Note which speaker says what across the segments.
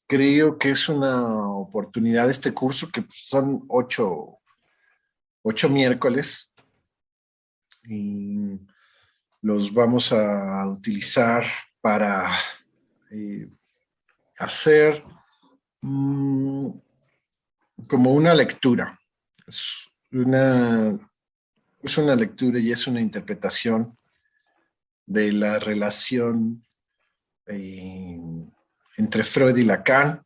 Speaker 1: creo que es una oportunidad este curso, que son ocho miércoles, y los vamos a utilizar para eh, hacer como una lectura. Es una, es una lectura y es una interpretación de la relación eh, entre Freud y Lacan,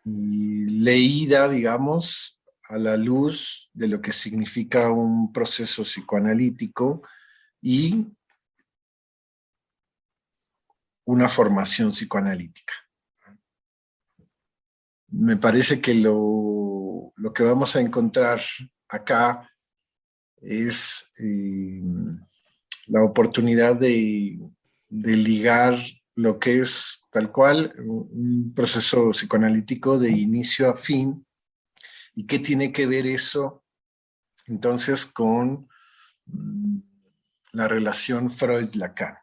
Speaker 1: y leída, digamos, a la luz de lo que significa un proceso psicoanalítico y una formación psicoanalítica. Me parece que lo que vamos a encontrar acá es la oportunidad de ligar lo que es tal cual un proceso psicoanalítico de inicio a fin, y qué tiene que ver eso entonces con la relación Freud-Lacan.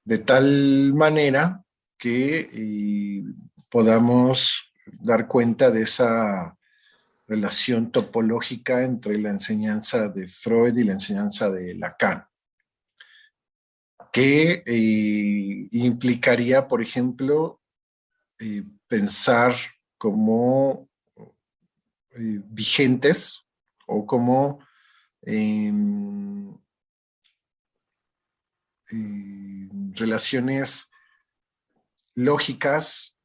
Speaker 1: De tal manera que podamos dar cuenta de esa relación topológica entre la enseñanza de Freud y la enseñanza de Lacan, que implicaría, por ejemplo, pensar como vigentes o como eh, relaciones lógicas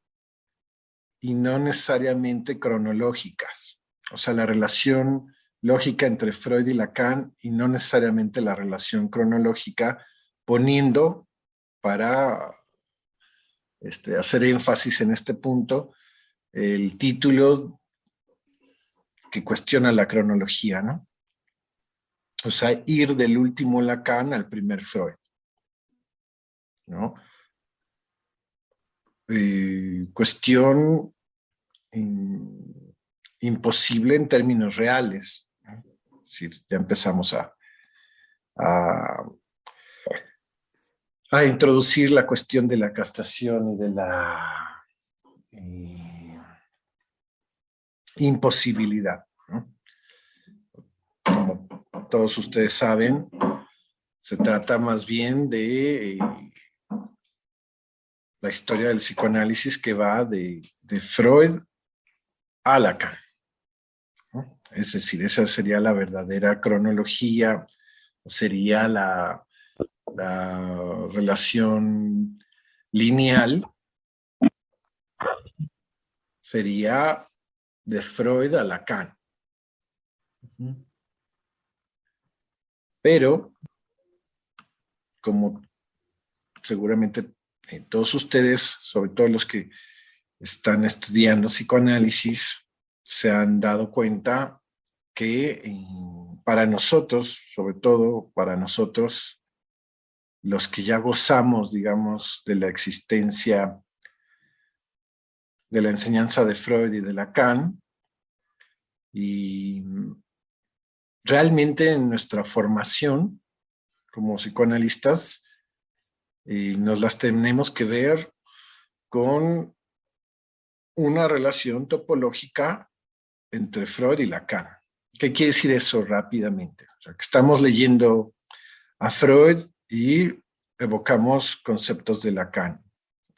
Speaker 1: y no necesariamente cronológicas. O sea, la relación lógica entre Freud y Lacan y no necesariamente la relación cronológica, poniendo, para hacer énfasis en este punto, el título que cuestiona la cronología, ¿no? O sea, ir del último Lacan al primer Freud, ¿no? Cuestión imposible en términos reales, ¿no? Es decir, ya empezamos a, a introducir la cuestión de la castración y de la imposibilidad, ¿no? Como todos ustedes saben, se trata más bien de la historia del psicoanálisis que va de Freud a Lacan, ¿no? Es decir, esa sería la verdadera cronología, o sería la relación lineal, sería de Freud a Lacan. Pero, como seguramente todos ustedes, sobre todo los que están estudiando psicoanálisis, se han dado cuenta que para nosotros, sobre todo para nosotros, los que ya gozamos, digamos, de la existencia de la enseñanza de Freud y de Lacan, y realmente en nuestra formación como psicoanalistas, nos las tenemos que ver con una relación topológica entre Freud y Lacan. ¿Qué quiere decir eso rápidamente? O sea, que estamos leyendo a Freud y evocamos conceptos de Lacan.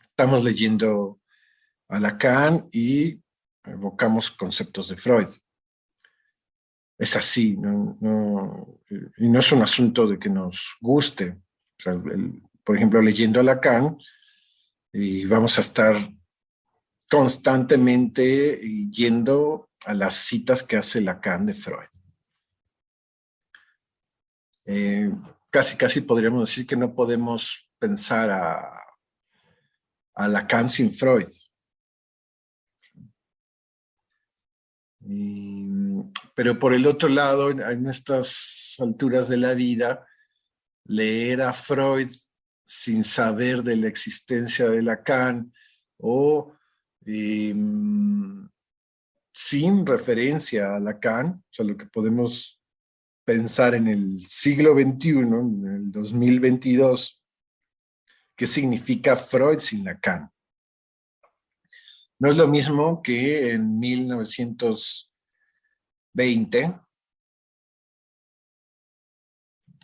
Speaker 1: Estamos leyendo a Lacan y evocamos conceptos de Freud. Es así, y no es un asunto de que nos guste. O sea, por ejemplo, leyendo a Lacan, y vamos a estar constantemente yendo a las citas que hace Lacan de Freud. Casi podríamos decir que no podemos pensar a Lacan sin Freud. Pero por el otro lado, en estas alturas de la vida, leer a Freud sin saber de la existencia de Lacan, o sin referencia a Lacan, o sea, lo que podemos pensar en el siglo XXI, en el 2022, ¿Qué significa Freud sin Lacan? No es lo mismo que en 1920,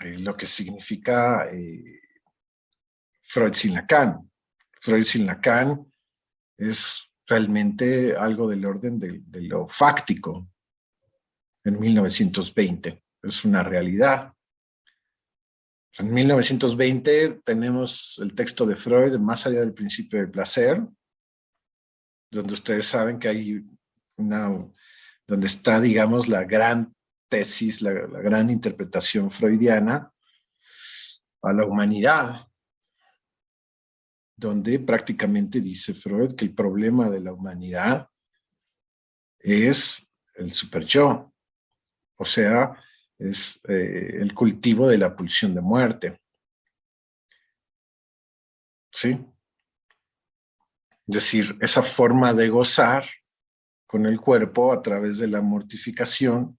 Speaker 1: lo que significa Freud sin Lacan. Freud sin Lacan es realmente algo del orden de lo fáctico en 1920. Es una realidad. En 1920 tenemos el texto de Freud, Más allá del principio del placer, donde ustedes saben que hay donde está, digamos, la gran tesis, la gran interpretación freudiana a la humanidad, donde prácticamente dice Freud que el problema de la humanidad es el superyo, o sea, es el cultivo de la pulsión de muerte. ¿Sí? Es decir, esa forma de gozar con el cuerpo a través de la mortificación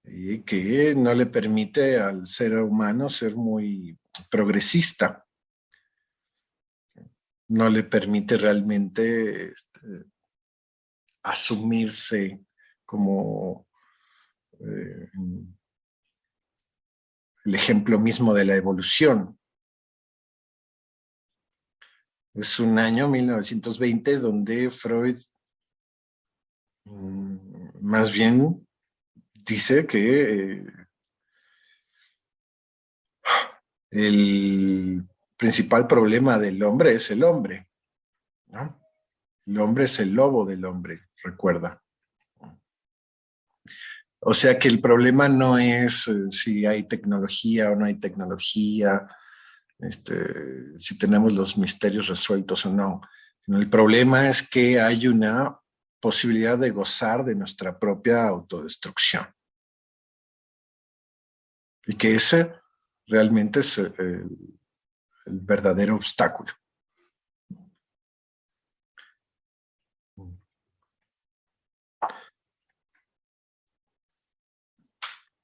Speaker 1: y que no le permite al ser humano ser muy progresista. No le permite realmente asumirse como el ejemplo mismo de la evolución. Es un año 1920 donde Freud más bien dice que el principal problema del hombre es el hombre, ¿no? El hombre es el lobo del hombre, recuerda. O sea que el problema no es si hay tecnología o no hay tecnología, si tenemos los misterios resueltos o no, sino el problema es que hay una posibilidad de gozar de nuestra propia autodestrucción. Y que ese realmente es el verdadero obstáculo.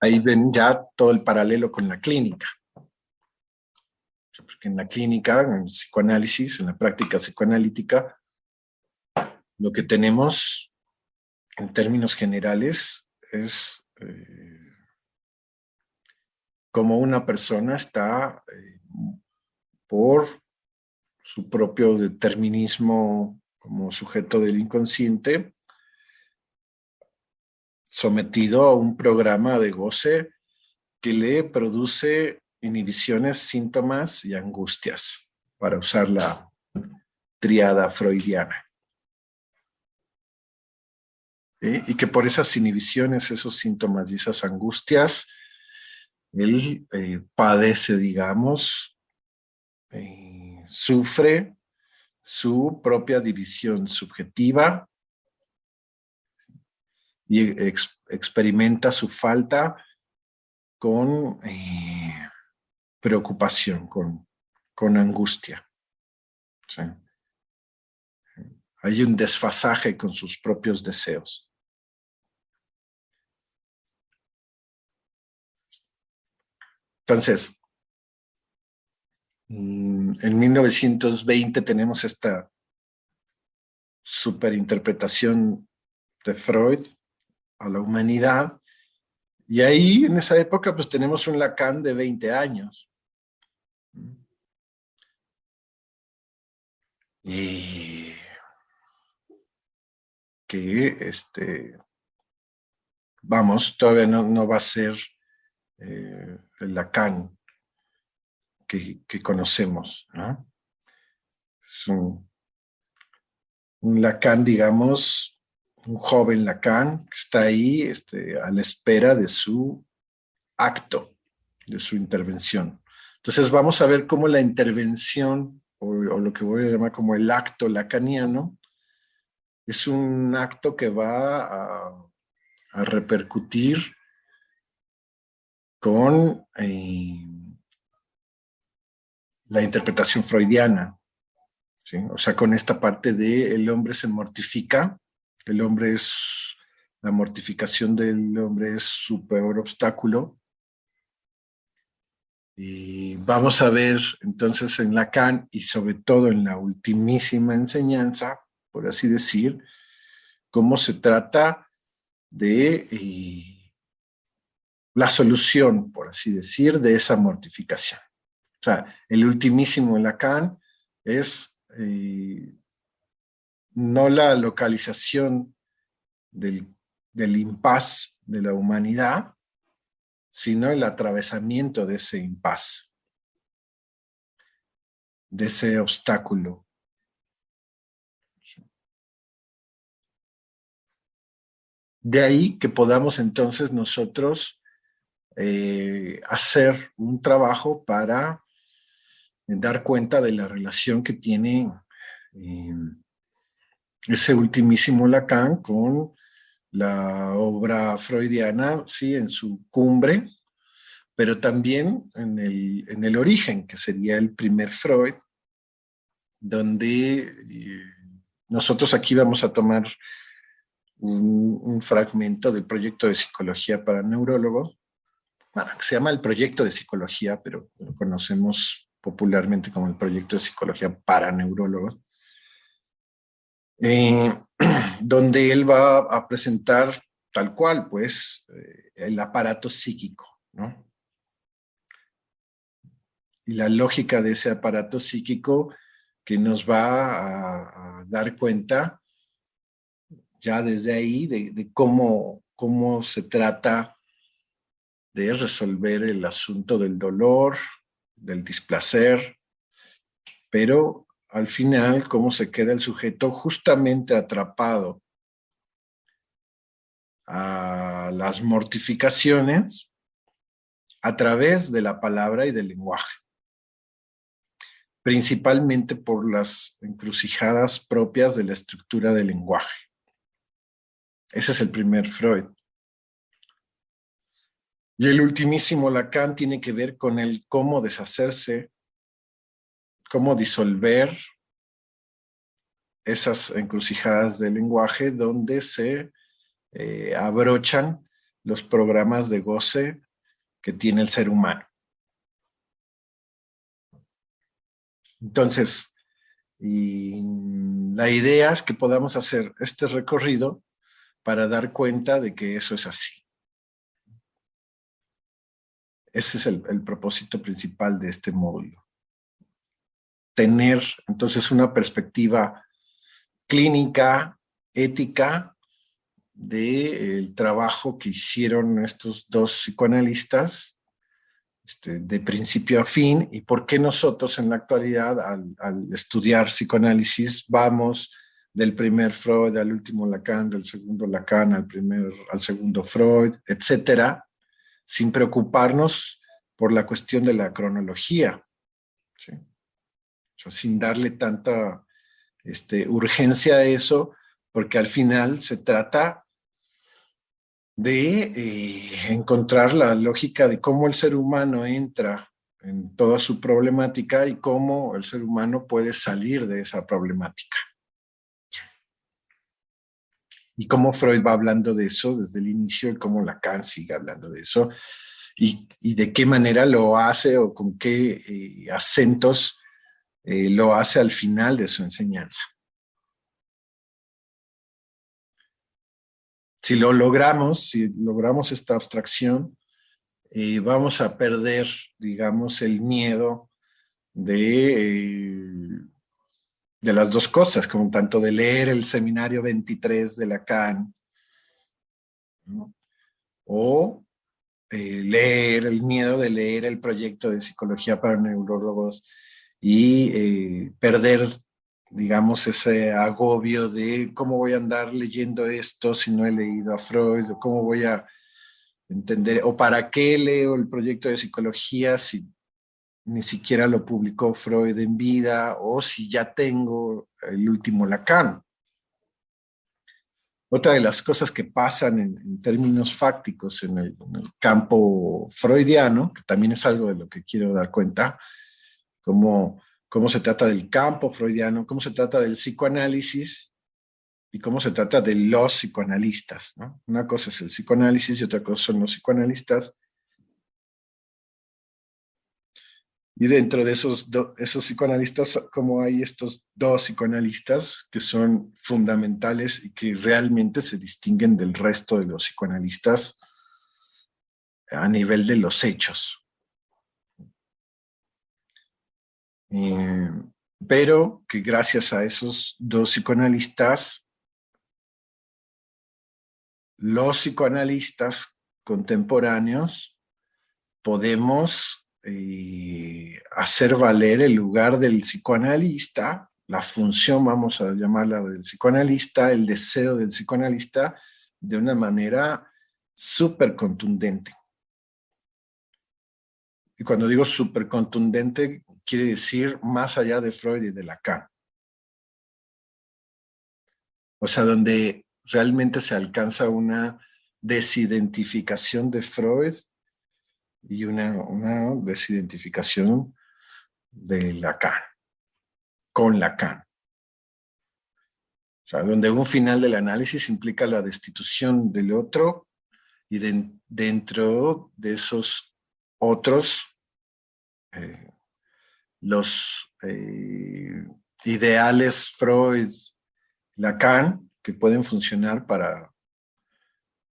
Speaker 1: Ahí ven ya todo el paralelo con la clínica. Porque en la clínica, en el psicoanálisis, en la práctica psicoanalítica, lo que tenemos en términos generales es cómo una persona está por su propio determinismo como sujeto del inconsciente, sometido a un programa de goce que le produce inhibiciones, síntomas y angustias, para usar la tríada freudiana. Y que por esas inhibiciones, esos síntomas y esas angustias, él padece, digamos, sufre su propia división subjetiva y experimenta su falta con preocupación, con angustia. ¿Sí? Hay un desfasaje con sus propios deseos. Entonces, en 1920 tenemos esta superinterpretación de Freud a la humanidad, y ahí en esa época pues tenemos un Lacan de 20 años. Y que vamos, todavía no va a ser el Lacan que conocemos, ¿no? Es un Lacan, digamos, un joven Lacan que está ahí a la espera de su acto, de su intervención. Entonces vamos a ver cómo la intervención, o lo que voy a llamar como el acto lacaniano, es un acto que va a repercutir con la interpretación freudiana, ¿sí? O sea, con esta parte de el hombre se mortifica, el hombre es, la mortificación del hombre es su peor obstáculo, Y vamos a ver entonces en Lacan y sobre todo en la ultimísima enseñanza, por así decir, cómo se trata de la solución, por así decir, de esa mortificación. O sea, el ultimísimo Lacan es no la localización del impas de la humanidad, sino el atravesamiento de ese impas, de ese obstáculo. De ahí que podamos entonces nosotros hacer un trabajo para dar cuenta de la relación que tiene eh, ese ultimísimo Lacan con la obra freudiana, sí, en su cumbre, pero también en el origen, que sería el primer Freud, donde nosotros aquí vamos a tomar un fragmento del proyecto de psicología para neurólogos, bueno, que se llama el proyecto de psicología, pero lo conocemos popularmente como el proyecto de psicología para neurólogos, eh, donde él va a presentar tal cual, pues, el aparato psíquico, ¿no? Y la lógica de ese aparato psíquico que nos va a dar cuenta ya desde ahí de cómo se trata de resolver el asunto del dolor, del displacer, pero al final cómo se queda el sujeto justamente atrapado a las mortificaciones a través de la palabra y del lenguaje, principalmente por las encrucijadas propias de la estructura del lenguaje. Ese es el primer Freud. Y el ultimísimo Lacan tiene que ver con el cómo deshacerse, cómo disolver esas encrucijadas del lenguaje donde se abrochan los programas de goce que tiene el ser humano. Entonces, y la idea es que podamos hacer este recorrido para dar cuenta de que eso es así. Ese es el propósito principal de este módulo. Tener entonces una perspectiva clínica, ética, del trabajo que hicieron estos dos psicoanalistas de principio a fin y por qué nosotros en la actualidad al estudiar psicoanálisis vamos del primer Freud al último Lacan, del segundo Lacan al segundo Freud, etcétera, sin preocuparnos por la cuestión de la cronología, ¿sí? O sea, sin darle tanta urgencia a eso, porque al final se trata de encontrar la lógica de cómo el ser humano entra en toda su problemática y cómo el ser humano puede salir de esa problemática. Y cómo Freud va hablando de eso desde el inicio y cómo Lacan sigue hablando de eso y de qué manera lo hace o con qué acentos lo hace al final de su enseñanza. Si logramos esta abstracción, vamos a perder, digamos, el miedo de las dos cosas, como tanto de leer el seminario 23 de Lacan, ¿no? O leer el miedo de leer el proyecto de psicología para neurólogos y perder, digamos, ese agobio de cómo voy a andar leyendo esto si no he leído a Freud, o cómo voy a entender, o para qué leo el proyecto de psicología si ni siquiera lo publicó Freud en vida, o si ya tengo el último Lacan. Otra de las cosas que pasan en términos fácticos en el campo freudiano, que también es algo de lo que quiero dar cuenta, cómo se trata del campo freudiano, cómo se trata del psicoanálisis y cómo se trata de los psicoanalistas, ¿no? Una cosa es el psicoanálisis y otra cosa son los psicoanalistas. Y dentro de esos psicoanalistas, como hay estos dos psicoanalistas que son fundamentales y que realmente se distinguen del resto de los psicoanalistas a nivel de los hechos. Eh, pero que gracias a esos dos psicoanalistas, los psicoanalistas contemporáneos podemos hacer valer el lugar del psicoanalista, la función, vamos a llamarla, del psicoanalista, el deseo del psicoanalista, de una manera súper contundente. Y cuando digo súper contundente, quiere decir más allá de Freud y de Lacan. O sea, donde realmente se alcanza una desidentificación de Freud y una desidentificación de Lacan, con Lacan. O sea, donde un final del análisis implica la destitución del otro y dentro de esos otros, eh, los ideales Freud, Lacan, que pueden funcionar para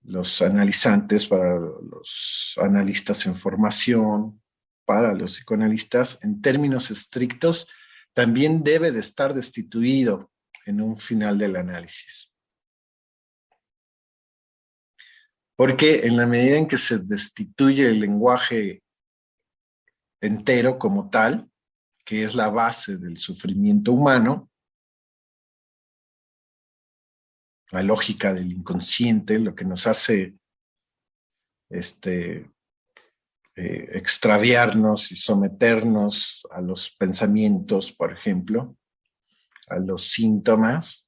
Speaker 1: los analizantes, para los analistas en formación, para los psicoanalistas, en términos estrictos, también debe de estar destituido en un final del análisis. Porque en la medida en que se destituye el lenguaje entero como tal, que es la base del sufrimiento humano, la lógica del inconsciente, lo que nos hace extraviarnos y someternos a los pensamientos, por ejemplo, a los síntomas,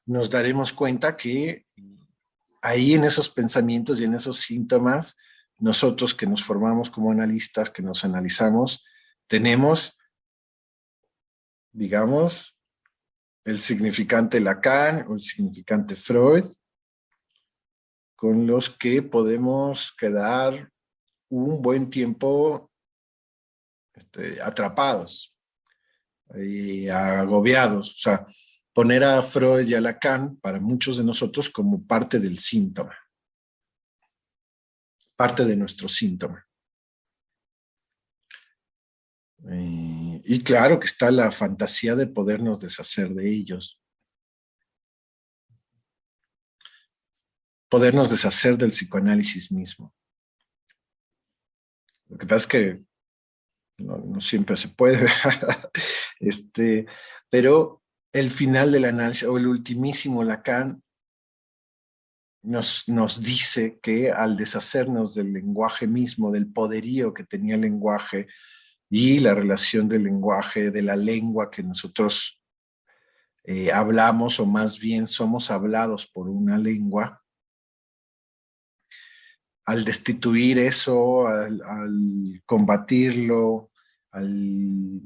Speaker 1: nos daremos cuenta que ahí en esos pensamientos y en esos síntomas, nosotros que nos formamos como analistas, que nos analizamos, tenemos, digamos, el significante Lacan o el significante Freud, con los que podemos quedar un buen tiempo atrapados y agobiados. O sea, poner a Freud y a Lacan para muchos de nosotros como parte del síntoma, parte de nuestro síntoma. Y claro que está la fantasía de podernos deshacer de ellos, podernos deshacer del psicoanálisis mismo. Lo que pasa es que no siempre se puede, pero el final del análisis o el ultimísimo Lacan nos dice que al deshacernos del lenguaje mismo, del poderío que tenía el lenguaje y la relación del lenguaje, de la lengua que nosotros hablamos, o más bien somos hablados por una lengua, al destituir eso, al combatirlo, al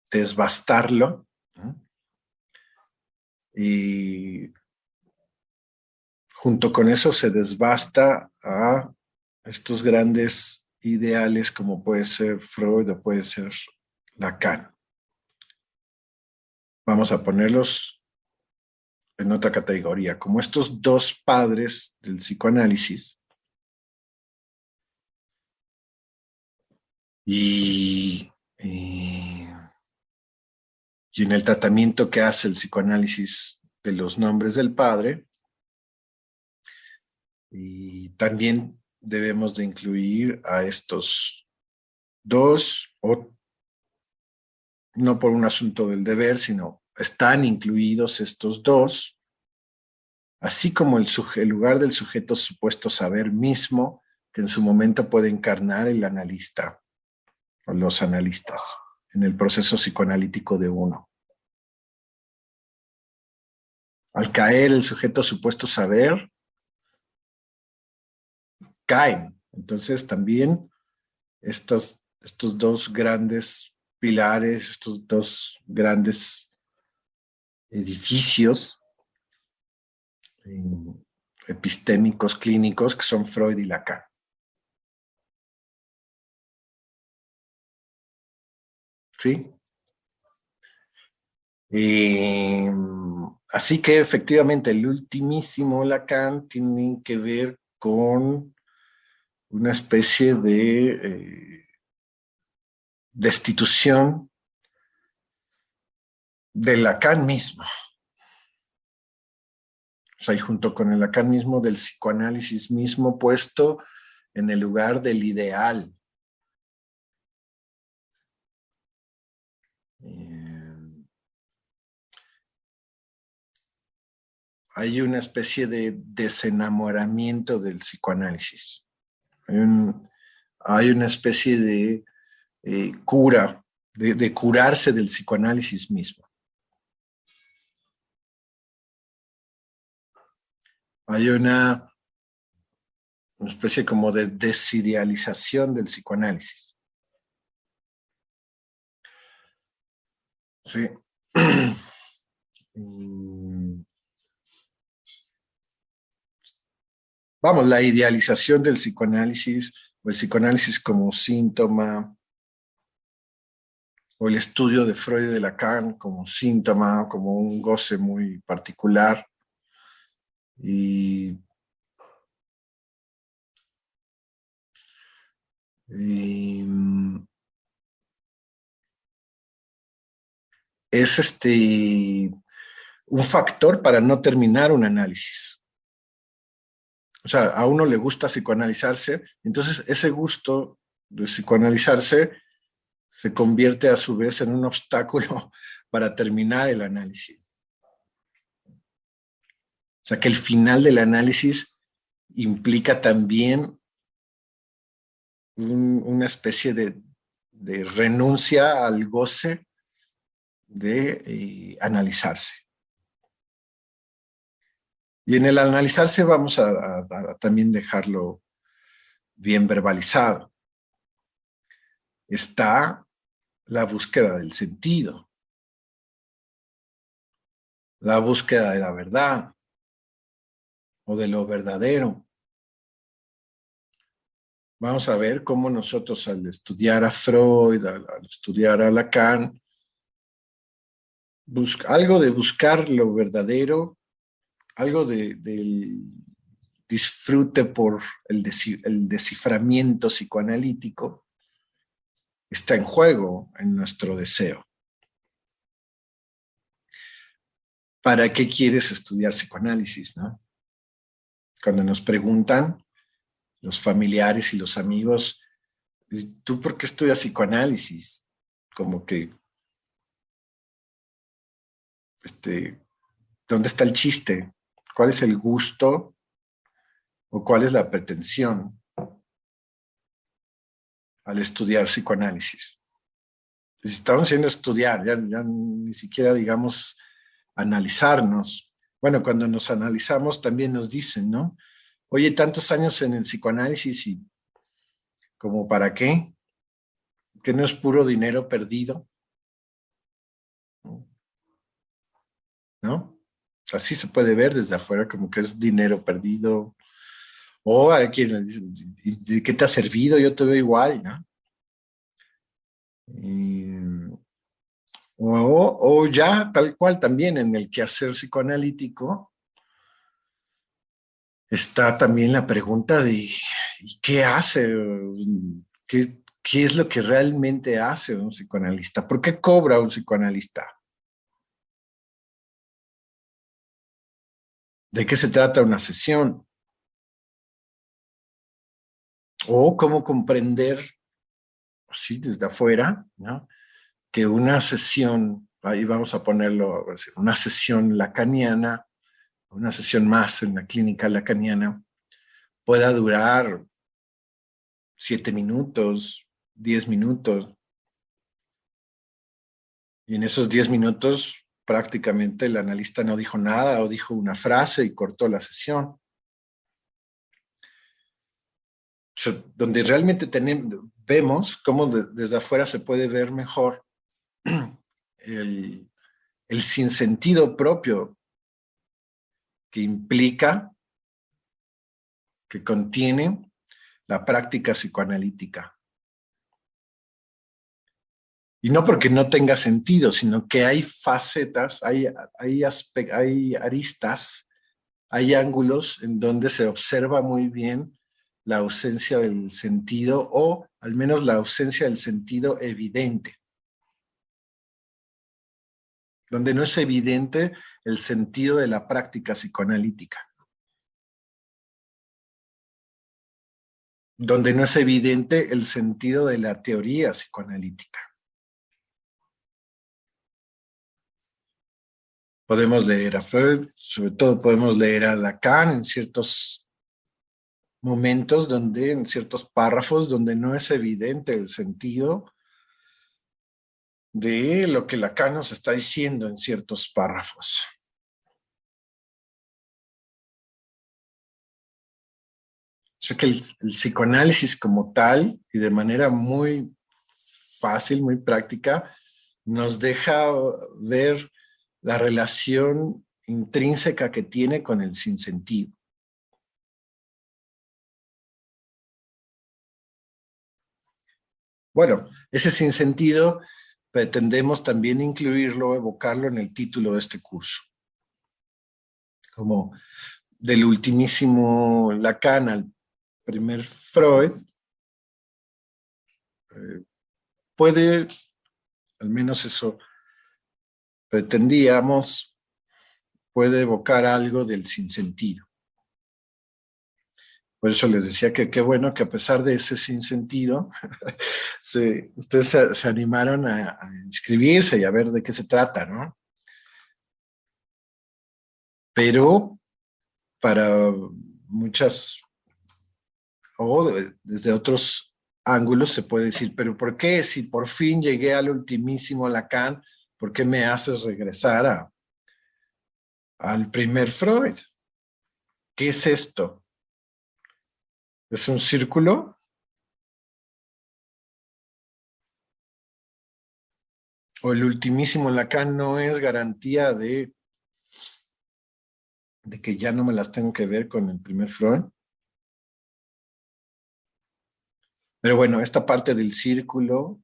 Speaker 1: desbastarlo, ¿no? Y junto con eso se desbasta a estos grandes ideales como puede ser Freud o puede ser Lacan. Vamos a ponerlos en otra categoría, como estos dos padres del psicoanálisis. Y en el tratamiento que hace el psicoanálisis de los nombres del padre, y también debemos de incluir a estos dos, o no por un asunto del deber, sino están incluidos estos dos, así como el lugar del sujeto supuesto saber mismo, que en su momento puede encarnar el analista o los analistas en el proceso psicoanalítico de uno. Al caer el sujeto supuesto saber, caen. Entonces también estos dos grandes pilares, estos dos grandes edificios epistémicos clínicos que son Freud y Lacan. ¿Sí? Así que efectivamente el ultimísimo Lacan tiene que ver con una especie de destitución de Lacan mismo. O sea, y junto con el Lacan mismo, del psicoanálisis mismo puesto en el lugar del ideal. Hay una especie de desenamoramiento del psicoanálisis. Hay una especie de cura, de curarse del psicoanálisis mismo. Hay una especie como de desidealización del psicoanálisis. Sí. Vamos, la idealización del psicoanálisis o el psicoanálisis como síntoma o el estudio de Freud y de Lacan como síntoma, como un goce muy particular. Y es un factor para no terminar un análisis. O sea, a uno le gusta psicoanalizarse, entonces ese gusto de psicoanalizarse se convierte a su vez en un obstáculo para terminar el análisis. O sea, que el final del análisis implica también una especie de renuncia al goce de analizarse. Y en el analizarse vamos a también dejarlo bien verbalizado. Está la búsqueda del sentido, la búsqueda de la verdad o de lo verdadero. Vamos a ver cómo nosotros al estudiar a Freud, al estudiar a Lacan, algo de buscar lo verdadero, algo del disfrute por el desciframiento psicoanalítico, está en juego en nuestro deseo. ¿Para qué quieres estudiar psicoanálisis, no? Cuando nos preguntan los familiares y los amigos, ¿tú por qué estudias psicoanálisis? Como que, ¿dónde está el chiste? ¿Cuál es el gusto o cuál es la pretensión al estudiar psicoanálisis? Si estamos haciendo estudiar, ya ni siquiera, digamos, analizarnos. Bueno, cuando nos analizamos también nos dicen, ¿no? Oye, tantos años en el psicoanálisis y ¿como para qué? ¿Que no es puro dinero perdido? ¿No? Así se puede ver desde afuera como que es dinero perdido. O hay quien le dice, ¿de qué te ha servido? Yo te veo igual, ¿no? Y, o ya tal cual también en el quehacer psicoanalítico está también la pregunta de ¿y qué hace? ¿Qué es lo que realmente hace un psicoanalista? ¿Por qué cobra un psicoanalista? ¿De qué se trata una sesión? O cómo comprender, así desde afuera, ¿no? Que una sesión, ahí vamos a ponerlo, una sesión lacaniana, una sesión más en la clínica lacaniana, pueda durar 7 minutos, 10 minutos. Y en esos 10 minutos prácticamente el analista no dijo nada o dijo una frase y cortó la sesión. O sea, donde realmente vemos cómo desde afuera se puede ver mejor el, el sinsentido propio que implica que contiene la práctica psicoanalítica. Y no porque no tenga sentido, sino que hay facetas, hay aristas, hay ángulos en donde se observa muy bien la ausencia del sentido, o al menos la ausencia del sentido evidente, donde no es evidente el sentido de la práctica psicoanalítica, donde no es evidente el sentido de la teoría psicoanalítica. Podemos leer a Freud, sobre todo podemos leer a Lacan en ciertos momentos, donde, en ciertos párrafos, donde no es evidente el sentido de lo que Lacan nos está diciendo en ciertos párrafos. O sea que el psicoanálisis como tal, y de manera muy fácil, muy práctica, nos deja ver la relación intrínseca que tiene con el sinsentido. Bueno, ese sinsentido pretendemos también incluirlo, evocarlo en el título de este curso. Como del ultimísimo Lacan al primer Freud, puede, al menos eso pretendíamos, puede evocar algo del sinsentido. Por eso les decía que qué bueno que a pesar de ese sinsentido, ustedes se animaron a inscribirse y a ver de qué se trata, ¿no? Pero para muchas, o desde otros ángulos se puede decir, pero ¿por qué si por fin llegué al ultimísimo Lacan, por qué me haces regresar al primer Freud? ¿Qué es esto? ¿Es un círculo? ¿O el ultimísimo Lacan no es garantía de que ya no me las tengo que ver con el primer Freud? Pero bueno, esta parte del círculo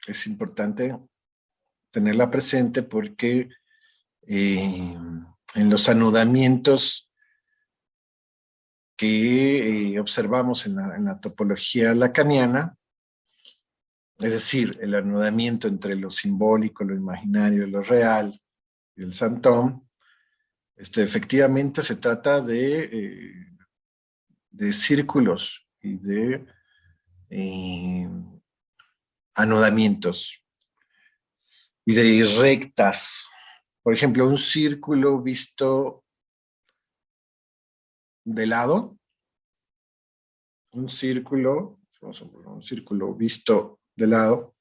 Speaker 1: es importante tenerla presente porque en los anudamientos que observamos en la topología lacaniana, es decir, el anudamiento entre lo simbólico, lo imaginario y lo real, y el Santón, efectivamente se trata de círculos y de anudamientos y de rectas. Por ejemplo, un círculo visto de lado, un círculo visto de lado,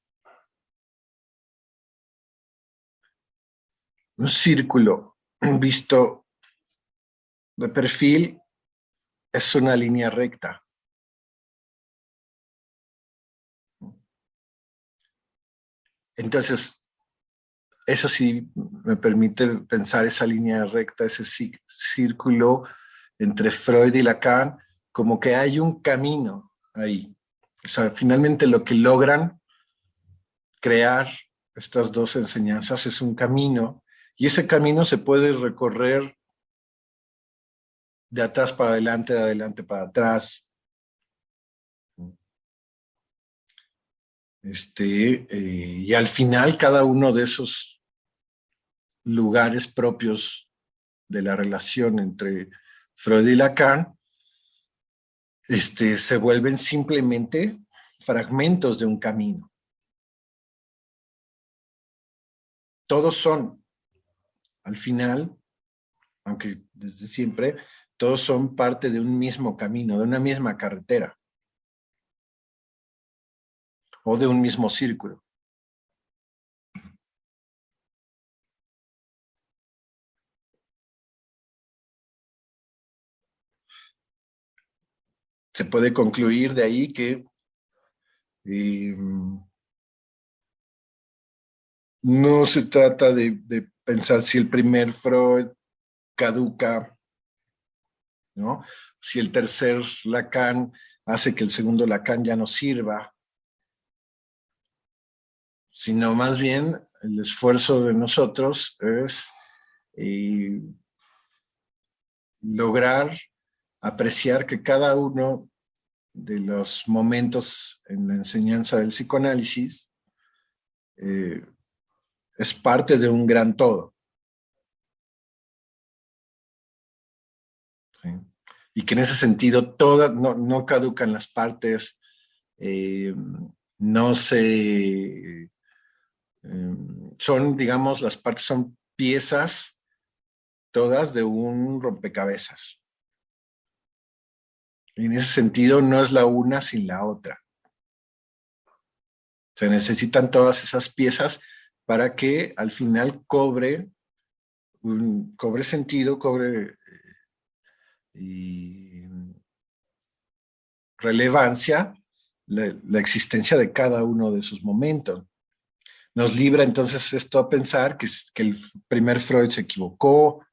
Speaker 1: un círculo visto de perfil es una línea recta. Entonces, eso sí me permite pensar esa línea recta, ese círculo entre Freud y Lacan, como que hay un camino ahí. O sea, finalmente lo que logran crear estas dos enseñanzas es un camino, y ese camino se puede recorrer de atrás para adelante, de adelante para atrás. Y al final cada uno de esos lugares propios de la relación entre Freud y Lacan se vuelven simplemente fragmentos de un camino. Todos son, al final, aunque desde siempre, todos son parte de un mismo camino, de una misma carretera o de un mismo círculo. Se puede concluir de ahí que no se trata de pensar si el primer Freud caduca ¿no? Si el tercer Lacan hace que el segundo Lacan ya no sirva, sino más bien el esfuerzo de nosotros es eh, lograr apreciar que cada uno de los momentos en la enseñanza del psicoanálisis eh, es parte de un gran todo. ¿Sí? Y que en ese sentido todas, no caducan las partes, eh, no se... son, digamos, las partes son piezas todas de un rompecabezas. Y en ese sentido no es la una sin la otra. Se necesitan todas esas piezas para que al final cobre sentido, cobre y relevancia la existencia de cada uno de esos momentos. Nos libra entonces esto a pensar que el primer Freud se equivocó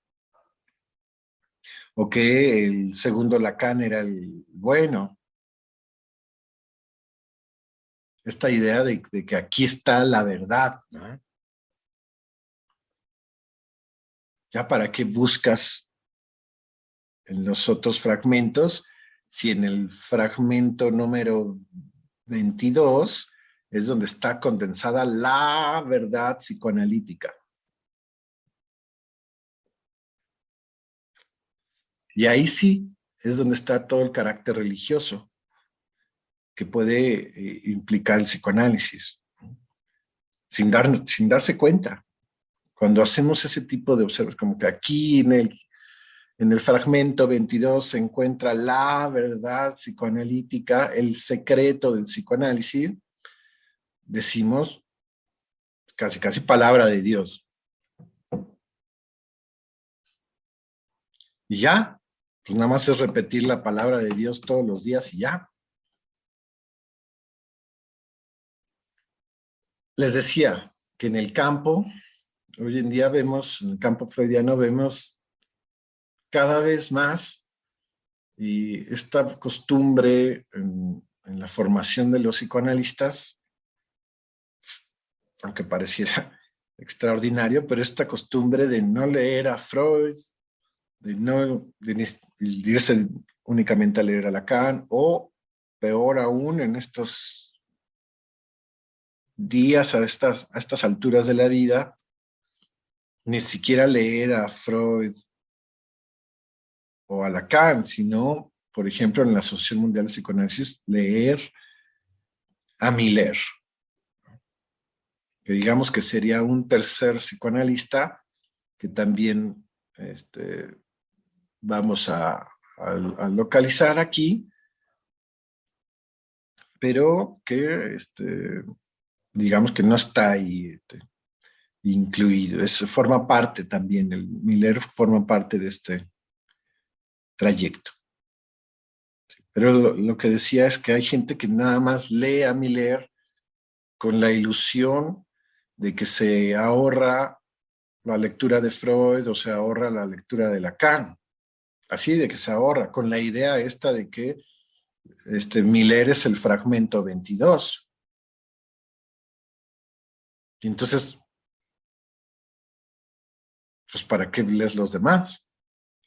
Speaker 1: o que el segundo Lacan era el bueno. Esta idea de que aquí está la verdad, ¿no? Ya para qué buscas en los otros fragmentos, si en el fragmento número 22 es donde está condensada la verdad psicoanalítica. Y ahí sí es donde está todo el carácter religioso que puede implicar el psicoanálisis, sin darse cuenta. Cuando hacemos ese tipo de observaciones, como que aquí en el fragmento 22 se encuentra la verdad psicoanalítica, el secreto del psicoanálisis, decimos casi, casi palabra de Dios. Y ya, pues nada más es repetir la palabra de Dios todos los días y ya. Les decía que en el campo, hoy en día vemos, en el campo freudiano vemos cada vez más y esta costumbre en la formación de los psicoanalistas, aunque pareciera extraordinario, pero esta costumbre de no leer a Freud, de no dirigirse únicamente a leer a Lacan, o peor aún en estos días, a estas alturas de la vida, ni siquiera leer a Freud o a Lacan, sino, por ejemplo, en la Asociación Mundial de Psicoanálisis, leer a Miller, que digamos que sería un tercer psicoanalista que también vamos a localizar aquí, pero que digamos que no está ahí incluido. Forma parte también, el Miller forma parte de este trayecto. Pero lo que decía es que hay gente que nada más lee a Miller con la ilusión de que se ahorra la lectura de Freud o se ahorra la lectura de Lacan. Así de que se ahorra, con la idea esta de que Miller es el fragmento 22. Y entonces, pues ¿para qué lees los demás?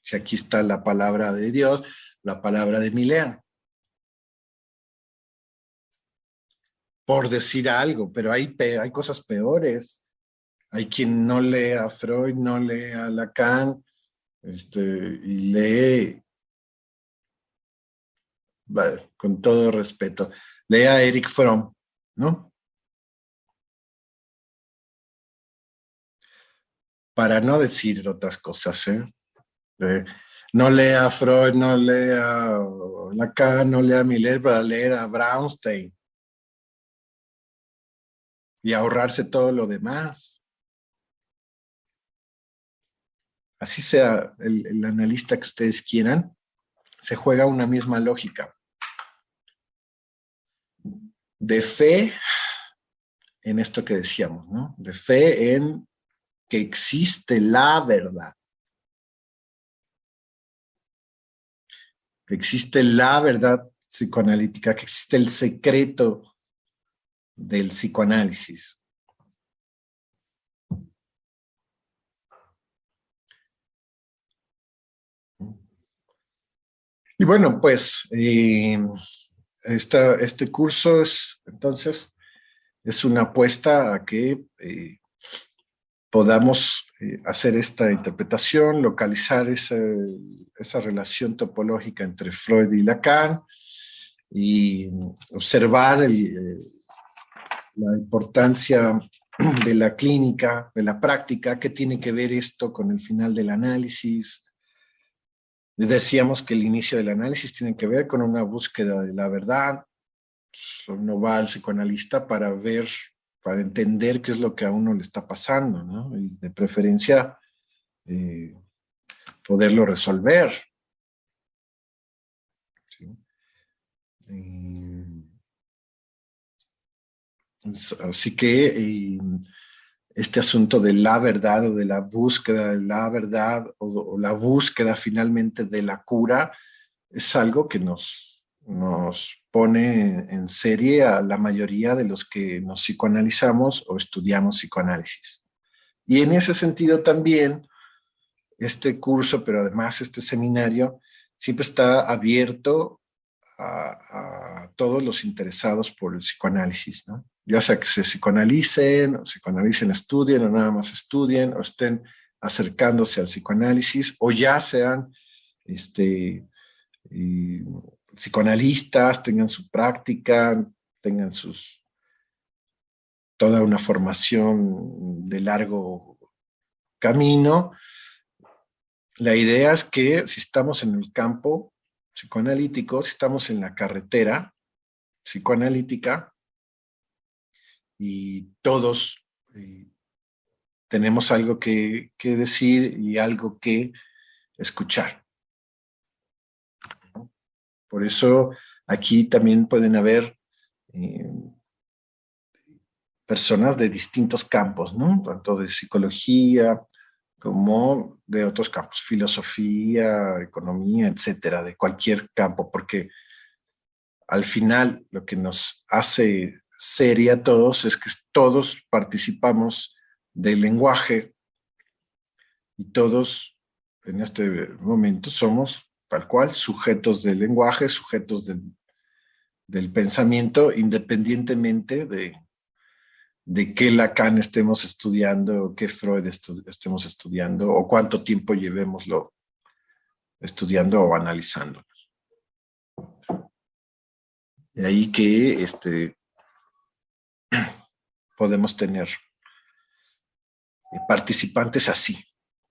Speaker 1: Si aquí está la palabra de Dios, la palabra de Miller. Por decir algo, pero hay cosas peores. Hay quien no lee a Freud, no lee a Lacan, y lee, con todo respeto, lee a Eric Fromm, ¿no? Para no decir otras cosas, ¿eh? No lee a Freud, no lee a Lacan, no lee a Miller para leer a Braunstein y ahorrarse todo lo demás. Así sea el analista que ustedes quieran, se juega una misma lógica de fe en esto que decíamos, ¿no? De fe en que existe la verdad. que existe la verdad psicoanalítica, que existe el secreto del psicoanálisis. Y bueno, pues este curso entonces es una apuesta a que podamos hacer esta interpretación, localizar esa relación topológica entre Freud y Lacan y observar la importancia de la clínica, de la práctica, qué tiene que ver esto con el final del análisis. Decíamos que el inicio del análisis tiene que ver con una búsqueda de la verdad. Uno va al psicoanalista para ver, para entender qué es lo que a uno le está pasando, ¿no? Y de preferencia eh, poderlo resolver. ¿Sí? Así que este asunto de la verdad o de la búsqueda de la verdad o la búsqueda finalmente de la cura es algo que nos pone en serie a la mayoría de los que nos psicoanalizamos o estudiamos psicoanálisis. Y en ese sentido también este curso, pero además este seminario, siempre está abierto a todos los interesados por el psicoanálisis, ¿no? Ya sea que se psicoanalicen, o psicoanalicen, estudien, o nada más estudien, o estén acercándose al psicoanálisis, o ya sean y psicoanalistas, tengan su práctica, tengan toda una formación de largo camino. La idea es que si estamos en el campo psicoanalítico, si estamos en la carretera psicoanalítica y todos tenemos algo que decir y algo que escuchar. Por eso aquí también pueden haber personas de distintos campos, ¿no? Tanto de psicología como de otros campos, filosofía, economía, etcétera, de cualquier campo, porque al final lo que nos hace seria a todos es que todos participamos del lenguaje y todos en este momento somos tal cual sujetos del lenguaje, sujetos del pensamiento, independientemente de qué Lacan estemos estudiando, qué Freud estemos estudiando, o cuánto tiempo llevémoslo estudiando o analizando. De ahí que podemos tener participantes así,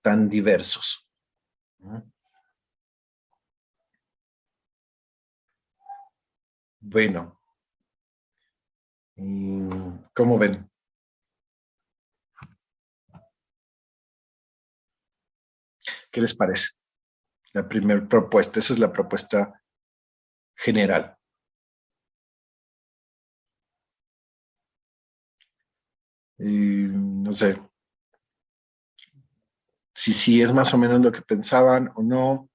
Speaker 1: tan diversos. Bueno, ¿cómo ven? ¿Qué les parece? La primera propuesta, esa es la propuesta general. No sé si es más o menos lo que pensaban o no,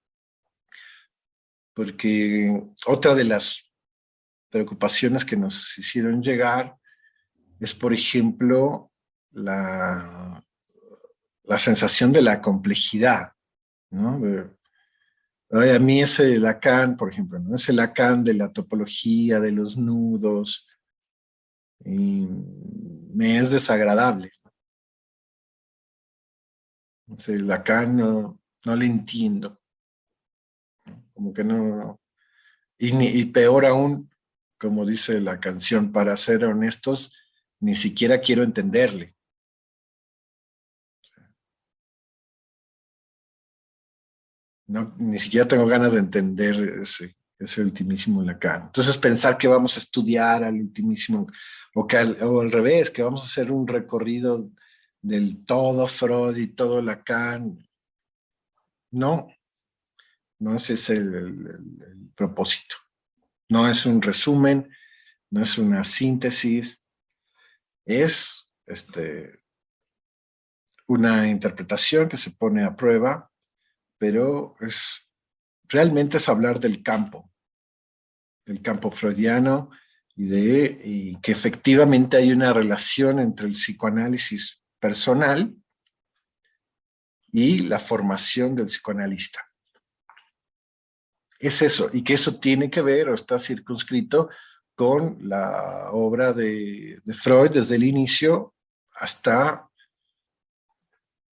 Speaker 1: porque otra de las preocupaciones que nos hicieron llegar es, por ejemplo, la sensación de la complejidad, ¿no? A mí ese Lacan, por ejemplo, ¿no? Ese Lacan de la topología, de los nudos, me es desagradable. Ese Lacan no le entiendo, como que no. Y peor aún, como dice la canción, para ser honestos, ni siquiera quiero entenderle. No, ni siquiera tengo ganas de entender ese ultimísimo Lacan. Entonces pensar que vamos a estudiar al ultimísimo, o al revés, que vamos a hacer un recorrido del todo Freud y todo Lacan, no, no ese es el propósito. No es un resumen, no es una síntesis, es una interpretación que se pone a prueba, pero es realmente es hablar del campo freudiano, y que efectivamente hay una relación entre el psicoanálisis personal y la formación del psicoanalista. Es eso, y que eso tiene que ver o está circunscrito con la obra de Freud desde el inicio hasta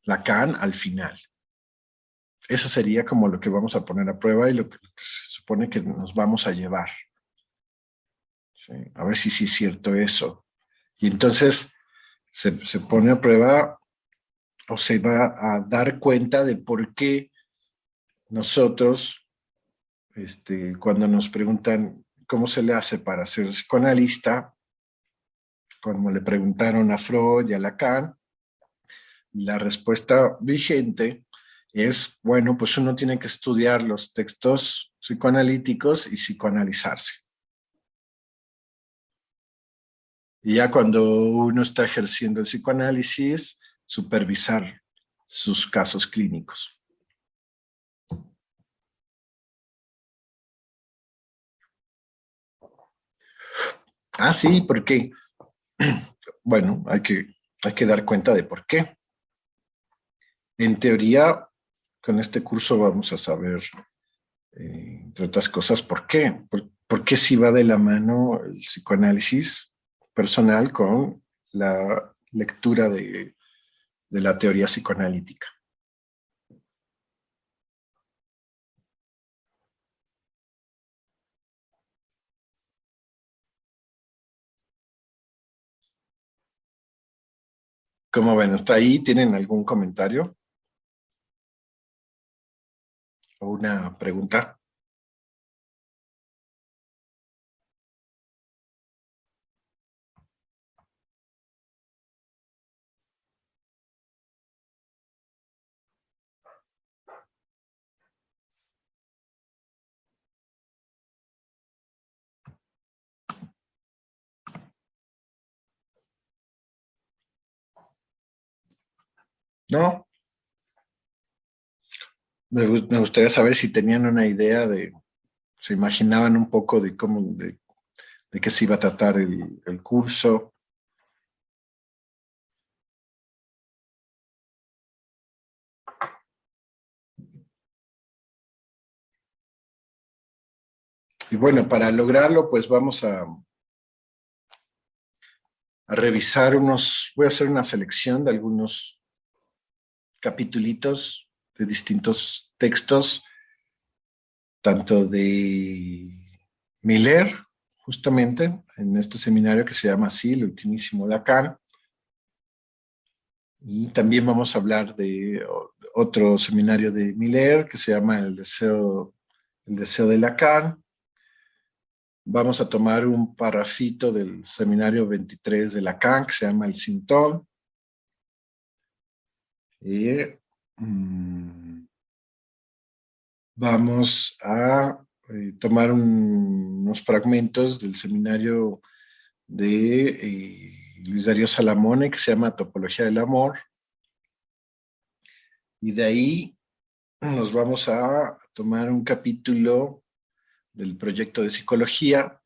Speaker 1: Lacan al final. Eso sería como lo que vamos a poner a prueba y lo que se supone que nos vamos a llevar. ¿Sí? A ver si sí es cierto eso. Y entonces se pone a prueba o se va a dar cuenta de por qué nosotros, cuando nos preguntan cómo se le hace para ser psicoanalista, como le preguntaron a Freud y a Lacan, la respuesta vigente es, bueno, pues uno tiene que estudiar los textos psicoanalíticos y psicoanalizarse. Y ya cuando uno está ejerciendo el psicoanálisis, supervisar sus casos clínicos. Ah, sí, ¿por qué? Bueno, hay que dar cuenta de por qué. En teoría, con este curso vamos a saber, entre otras cosas, por qué. Por qué si va de la mano el psicoanálisis personal con la lectura de la teoría psicoanalítica. ¿Cómo ven? ¿Hasta ahí tienen algún comentario o una pregunta? ¿No? Me gustaría saber si tenían una idea se imaginaban un poco de cómo, de qué se iba a tratar el curso. Y bueno, para lograrlo, pues vamos a revisar voy a hacer una selección de algunos capitulitos de distintos textos, tanto de Miller, justamente, en este seminario que se llama así, el ultimísimo Lacan, y también vamos a hablar de otro seminario de Miller que se llama el deseo de Lacan. Vamos a tomar un parrafito del seminario 23 de Lacan que se llama el Sintón. Y vamos a tomar unos fragmentos del seminario de Luis Darío Salamone que se llama Topología del Amor. Y de ahí nos vamos a tomar un capítulo del proyecto de psicología.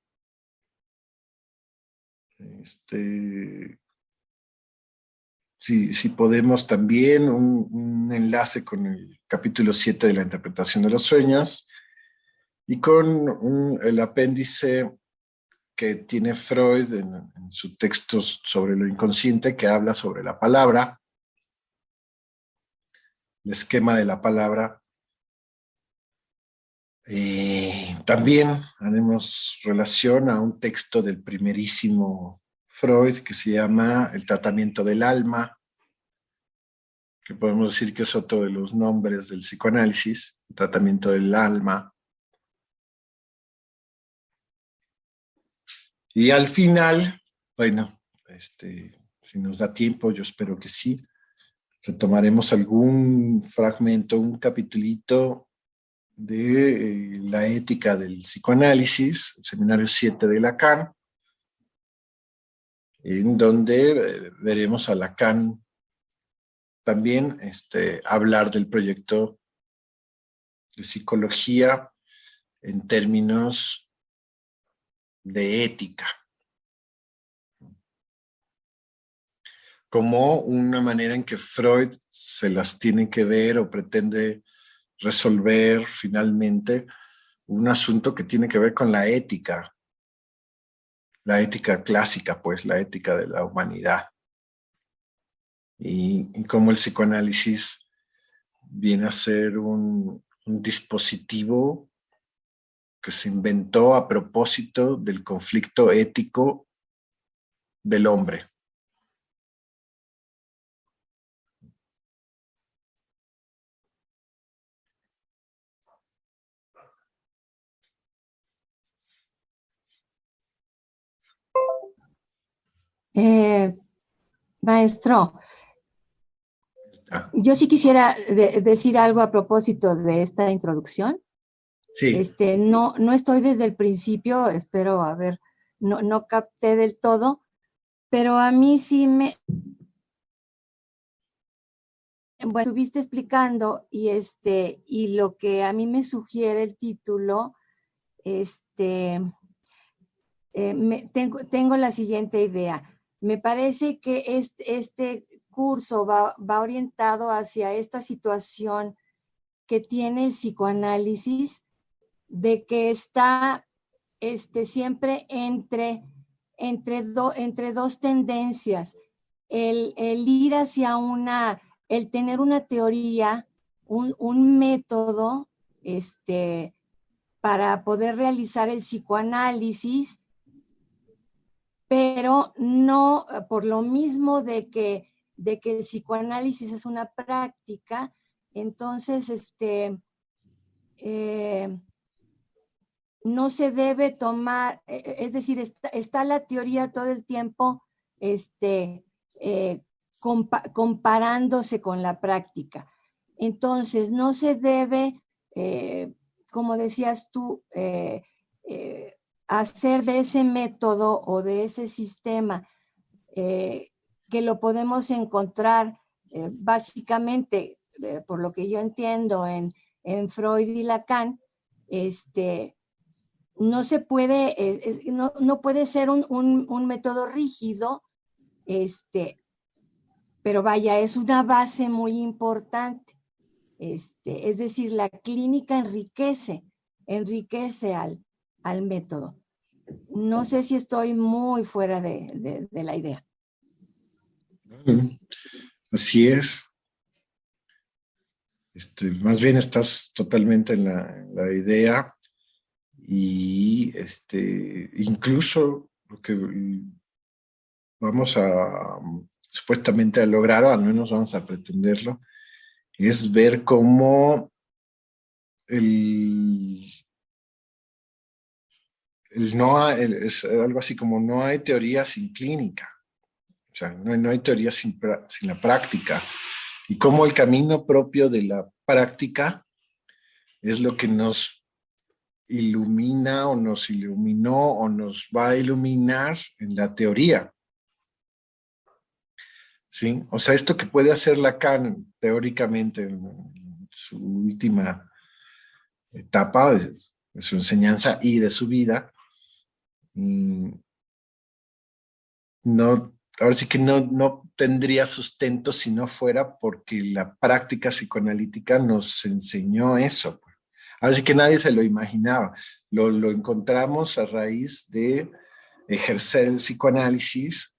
Speaker 1: Si podemos también un enlace con el capítulo 7 de la interpretación de los sueños y con el apéndice que tiene Freud en su texto sobre lo inconsciente, que habla sobre la palabra, el esquema de la palabra. También haremos relación a un texto del primerísimo Freud que se llama El tratamiento del alma, que podemos decir que es otro de los nombres del psicoanálisis, el tratamiento del alma. Y al final, bueno, si nos da tiempo, yo espero que sí, retomaremos algún fragmento, un capitulito de la ética del psicoanálisis, el seminario 7 de Lacan, en donde veremos a Lacan también hablar del proyecto de psicología en términos de ética, como una manera en que Freud se las tiene que ver o pretende resolver finalmente un asunto que tiene que ver con la ética clásica, pues, la ética de la humanidad. Y cómo el psicoanálisis viene a ser un dispositivo que se inventó a propósito del conflicto ético del hombre.
Speaker 2: Eh, Maestro,
Speaker 1: Ah,
Speaker 2: yo sí quisiera decir algo a propósito de esta introducción.
Speaker 1: sí,
Speaker 2: No estoy desde el principio, espero, a ver, no capté del todo, pero a mí sí bueno, estuviste explicando y lo que a mí me sugiere el título, este, tengo la siguiente idea. Me parece que este curso va orientado hacia esta situación que tiene el psicoanálisis de que está siempre entre dos tendencias, el ir hacia el tener una teoría, un método para poder realizar el psicoanálisis, pero no por lo mismo de que el psicoanálisis es una práctica, entonces no se debe tomar, es decir, está la teoría todo el tiempo comparándose con la práctica. Entonces, no se debe, como decías tú, hacer de ese método o de ese sistema que lo podemos encontrar básicamente, por lo que yo entiendo, en Freud y Lacan, no se puede, no puede ser un método rígido, pero vaya, es una base muy importante. Es decir, la clínica enriquece al método. No sé si estoy muy fuera de la idea.
Speaker 1: así es. Más bien estás totalmente en la idea y incluso lo que vamos a supuestamente a lograr, o al menos vamos a pretenderlo, es ver cómo el, es algo así como no hay teoría sin clínica, o sea, no hay teoría sin la práctica, y cómo el camino propio de la práctica es lo que nos ilumina o nos iluminó o nos va a iluminar en la teoría. ¿Sí? O sea, esto que puede hacer Lacan teóricamente en su última etapa de su enseñanza y de su vida, no, ahora sí que no tendría sustento si no fuera porque la práctica psicoanalítica nos enseñó eso. Ahora sí que nadie se lo imaginaba. Lo encontramos a raíz de ejercer el psicoanálisis,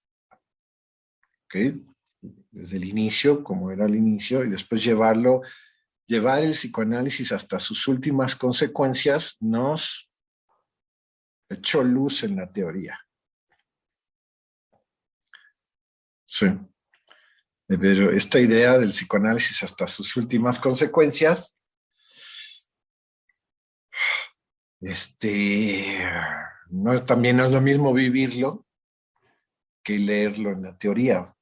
Speaker 1: ¿ok? Desde el inicio, como era el inicio, y después llevar el psicoanálisis hasta sus últimas consecuencias, nos echó luz en la teoría. Sí. Pero esta idea del psicoanálisis hasta sus últimas consecuencias, también no es lo mismo vivirlo que leerlo en la teoría,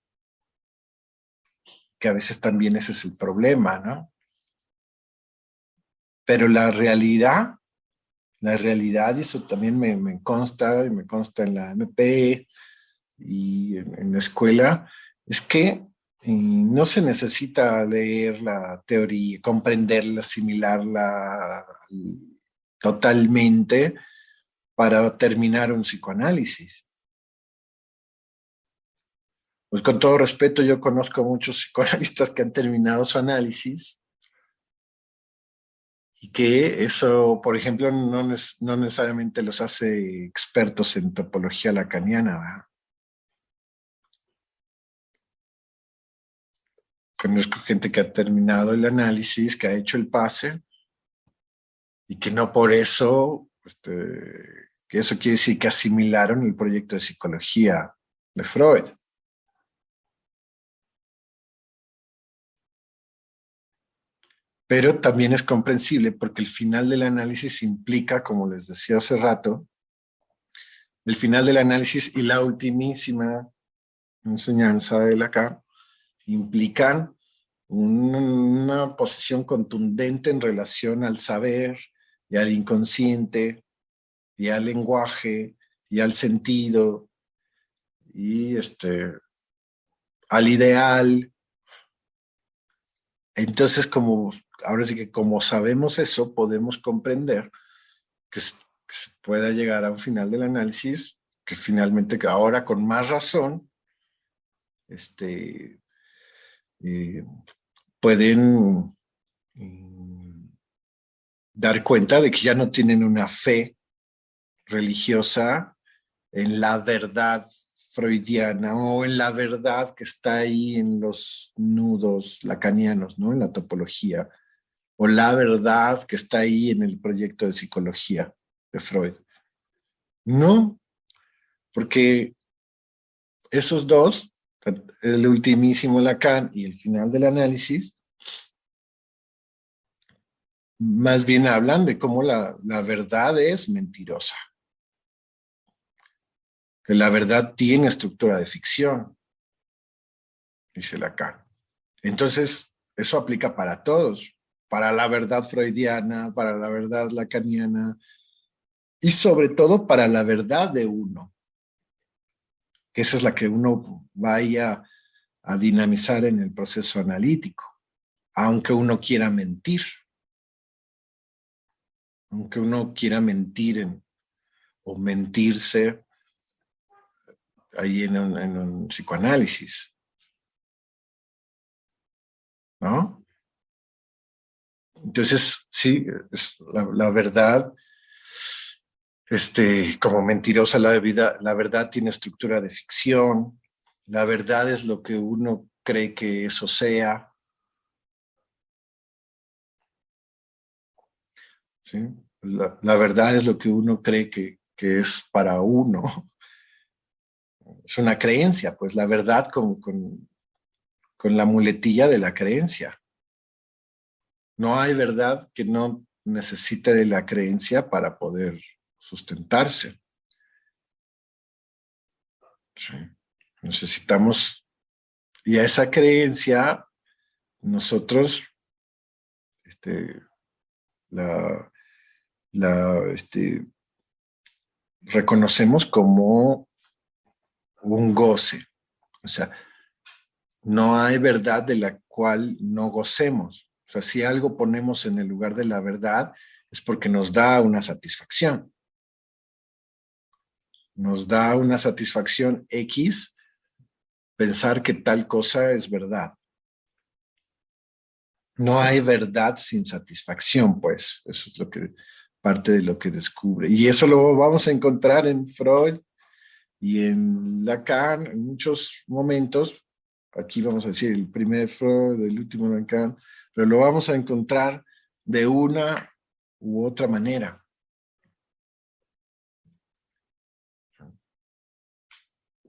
Speaker 1: que a veces también ese es el problema, ¿no? Pero la realidad, y eso también me consta, y me consta en la MP y en la escuela, es que Y no se necesita leer la teoría, comprenderla, asimilarla totalmente para terminar un psicoanálisis. Pues con todo respeto, yo conozco muchos psicoanalistas que han terminado su análisis y que eso, por ejemplo, no necesariamente los hace expertos en topología lacaniana, ¿verdad? Conozco gente que ha terminado el análisis, que ha hecho el pase y que no por eso, que eso quiere decir que asimilaron el proyecto de psicología de Freud. Pero también es comprensible porque el final del análisis implica, como les decía hace rato, el final del análisis y la ultimísima enseñanza de Lacan implican una posición contundente en relación al saber y al inconsciente y al lenguaje y al sentido y al ideal. Entonces, ahora sí que como sabemos eso, podemos comprender que se pueda llegar a un final del análisis que finalmente, que ahora con más razón, este, eh, pueden dar cuenta de que ya no tienen una fe religiosa en la verdad freudiana o en la verdad que está ahí en los nudos lacanianos, ¿no? En la topología, o la verdad que está ahí en el proyecto de psicología de Freud. No, porque esos dos, el ultimísimo Lacan y el final del análisis, más bien hablan de cómo la verdad es mentirosa, que la verdad tiene estructura de ficción, dice Lacan. Entonces, eso aplica para todos, para la verdad freudiana, para la verdad lacaniana y sobre todo para la verdad de uno, que esa es la que uno vaya a dinamizar en el proceso analítico, aunque uno quiera mentir, aunque uno quiera mentir o mentirse ahí en un psicoanálisis, ¿no? Entonces, sí, es la verdad, como mentirosa la verdad tiene estructura de ficción, la verdad es lo que uno cree que eso sea, ¿sí? La verdad es lo que uno cree que es para uno, es una creencia, pues la verdad con la muletilla de la creencia. No hay verdad que no necesite de la creencia para poder sustentarse. ¿Sí? Necesitamos, y a esa creencia nosotros este, la, la reconocemos como un goce. O sea, no hay verdad de la cual no gocemos. O sea, si algo ponemos en el lugar de la verdad es porque nos da una satisfacción. Nos da una satisfacción X pensar que tal cosa es verdad. No hay verdad sin satisfacción, pues. Eso es lo que parte de lo que descubre. Y eso lo vamos a encontrar en Freud y en Lacan en muchos momentos. Aquí vamos a decir el primer Freud, el último Lacan, pero lo vamos a encontrar de una u otra manera.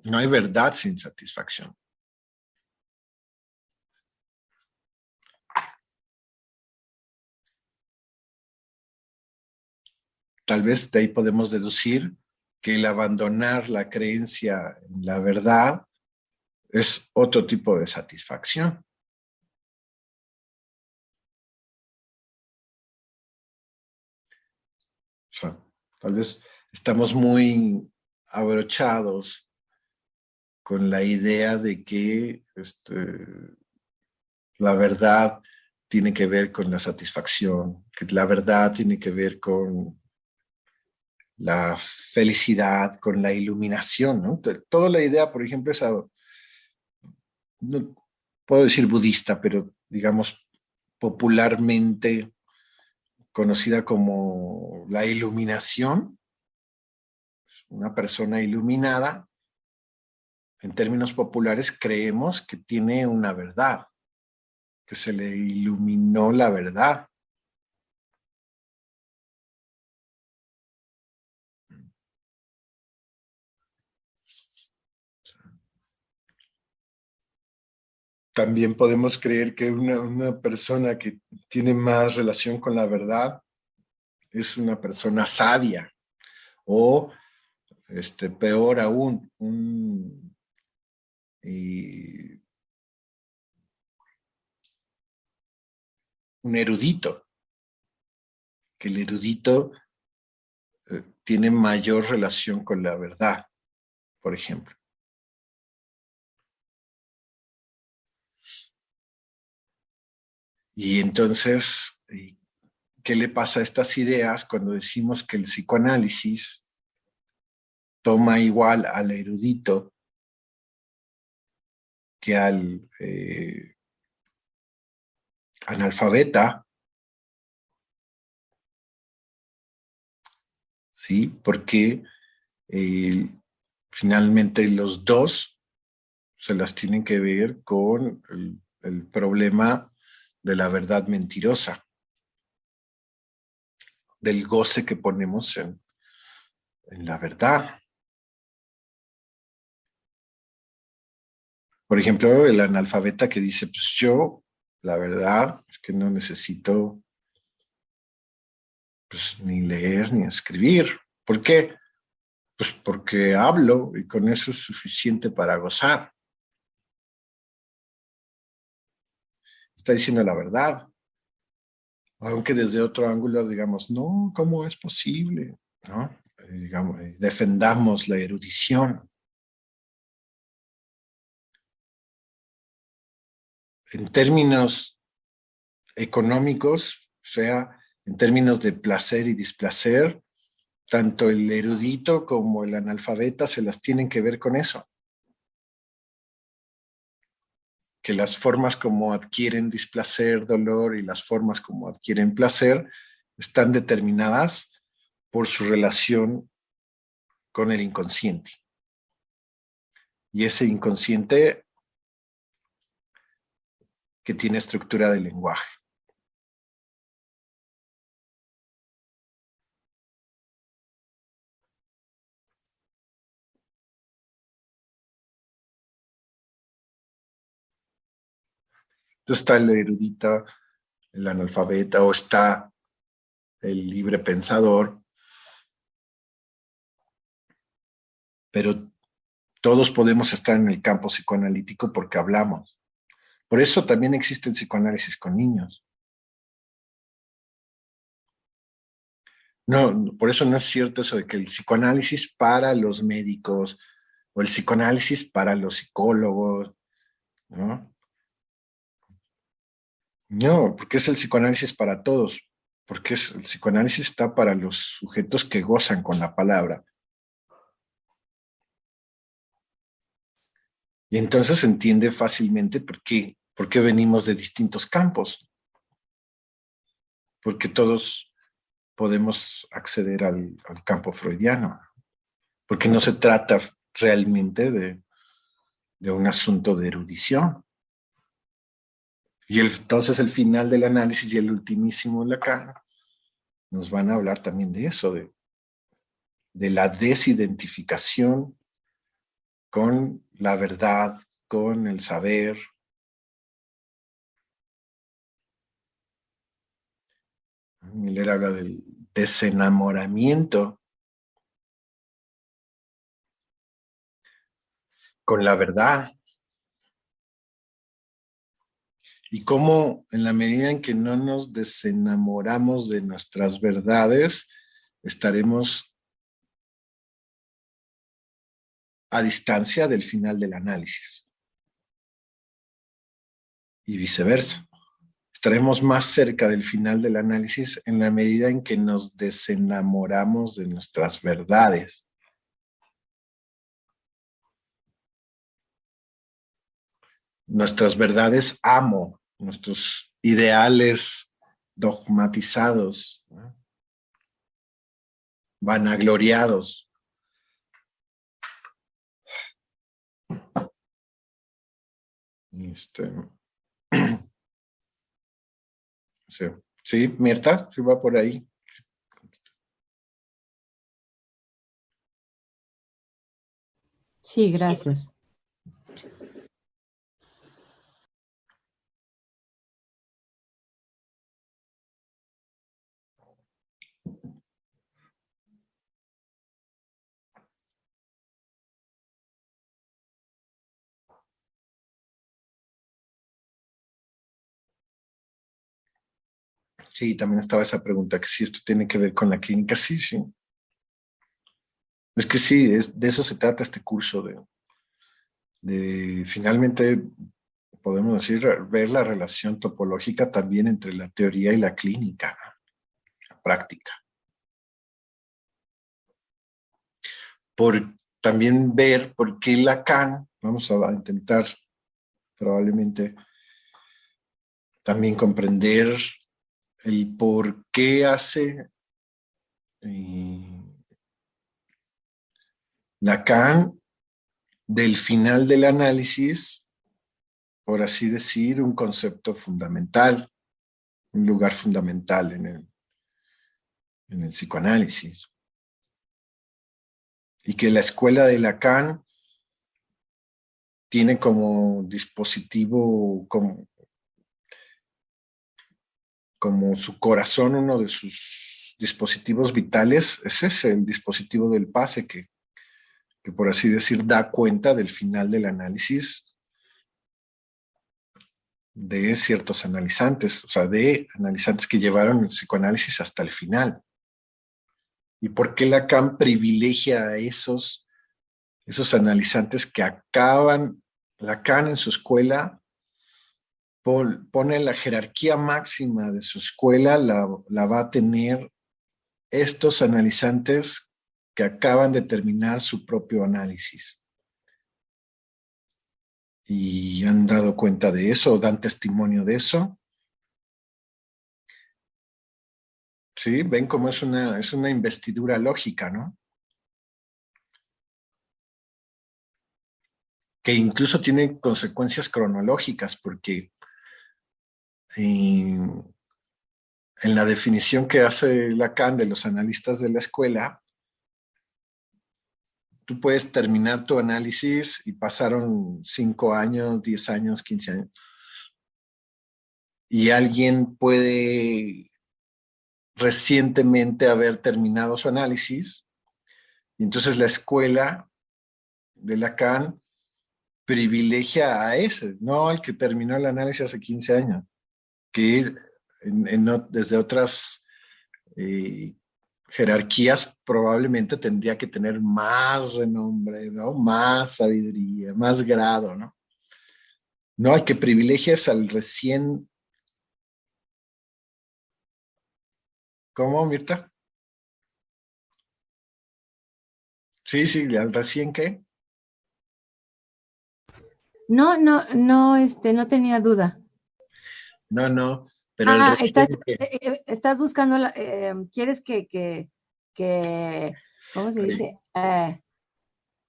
Speaker 1: No hay verdad sin satisfacción. Tal vez de ahí podemos deducir que el abandonar la creencia en la verdad es otro tipo de satisfacción. O sea, tal vez estamos muy abrochados con la idea de que la verdad tiene que ver con la satisfacción, que la verdad tiene que ver con la felicidad, con la iluminación, ¿no? Toda la idea, por ejemplo, esa, no puedo decir budista, pero digamos popularmente conocida como la iluminación, una persona iluminada, en términos populares creemos que tiene una verdad, que se le iluminó la verdad. También podemos creer que una persona que tiene más relación con la verdad es una persona sabia o, peor aún, un erudito, que el erudito tiene mayor relación con la verdad, por ejemplo. Y entonces, ¿qué le pasa a estas ideas cuando decimos que el psicoanálisis toma igual al erudito que al analfabeta? ¿Sí? Porque finalmente los dos se las tienen que ver con el problema de la verdad mentirosa, del goce que ponemos en la verdad. Por ejemplo, el analfabeta que dice, pues yo, la verdad es que no necesito pues, ni leer ni escribir. ¿Por qué? Pues porque hablo y con eso es suficiente para gozar. Está diciendo la verdad. Aunque desde otro ángulo digamos, no, ¿cómo es posible? ¿No? Digamos, defendamos la erudición. En términos económicos, o sea, en términos de placer y displacer, tanto el erudito como el analfabeta se las tienen que ver con eso. Que las formas como adquieren displacer, dolor y las formas como adquieren placer están determinadas por su relación con el inconsciente. Y ese inconsciente que tiene estructura de lenguaje. Entonces está el erudito, el analfabeta, o está el libre pensador, pero todos podemos estar en el campo psicoanalítico porque hablamos. Por eso también existe el psicoanálisis con niños. No, por eso no es cierto eso de que el psicoanálisis para los médicos o el psicoanálisis para los psicólogos, ¿no? No, porque es el psicoanálisis para todos, porque el psicoanálisis está para los sujetos que gozan con la palabra. Y entonces se entiende fácilmente por qué venimos de distintos campos, porque todos podemos acceder al campo freudiano, porque no se trata realmente de un asunto de erudición. Y entonces el final del análisis y el ultimísimo Lacan nos van a hablar también de eso, de la desidentificación con la verdad, con el saber. Miller habla del desenamoramiento con la verdad. Y cómo en la medida en que no nos desenamoramos de nuestras verdades, estaremos a distancia del final del análisis. Y viceversa. Estaremos más cerca del final del análisis en la medida en que nos desenamoramos de nuestras verdades. Nuestras verdades amo, nuestros ideales dogmatizados, ¿no? Vanagloriados. Sí, sí, Mirta, sí va por ahí.
Speaker 2: Sí, gracias.
Speaker 1: Sí, también estaba esa pregunta, que si esto tiene que ver con la clínica. Sí, sí. Es que sí, de eso se trata este curso, de finalmente, podemos decir, ver la relación topológica también entre la teoría y la clínica, la práctica. Por también ver por qué Lacan, vamos a intentar probablemente también comprender el por qué hace Lacan del final del análisis, por así decir, un concepto fundamental, un lugar fundamental en el psicoanálisis. Y que la escuela de Lacan tiene como dispositivo, como su corazón, uno de sus dispositivos vitales, es ese, el dispositivo del pase que por así decir da cuenta del final del análisis de ciertos analizantes, o sea, de analizantes que llevaron el psicoanálisis hasta el final. ¿Y por qué Lacan privilegia a esos analizantes que acaban? Lacan en su escuela pone la jerarquía máxima de su escuela, la va a tener estos analizantes que acaban de terminar su propio análisis. Y han dado cuenta de eso, o dan testimonio de eso. Sí, ven cómo es una investidura lógica, ¿no? Que incluso tiene consecuencias cronológicas, porque en la definición que hace Lacan de los analistas de la escuela, tú puedes terminar tu análisis y pasaron 5 años, 10 años, 15 años, y alguien puede recientemente haber terminado su análisis, y entonces la escuela de Lacan privilegia a ese, no al que terminó el análisis hace 15 años, que desde otras jerarquías probablemente tendría que tener más renombre, ¿no? Más sabiduría, más grado, ¿no? No, al que privilegia es al recién. ¿Cómo, Mirta? Sí, sí, al recién qué.
Speaker 2: No, no, no, no tenía duda.
Speaker 1: No, no, pero el recién qué.
Speaker 2: Estás buscando, quieres ¿cómo se dice?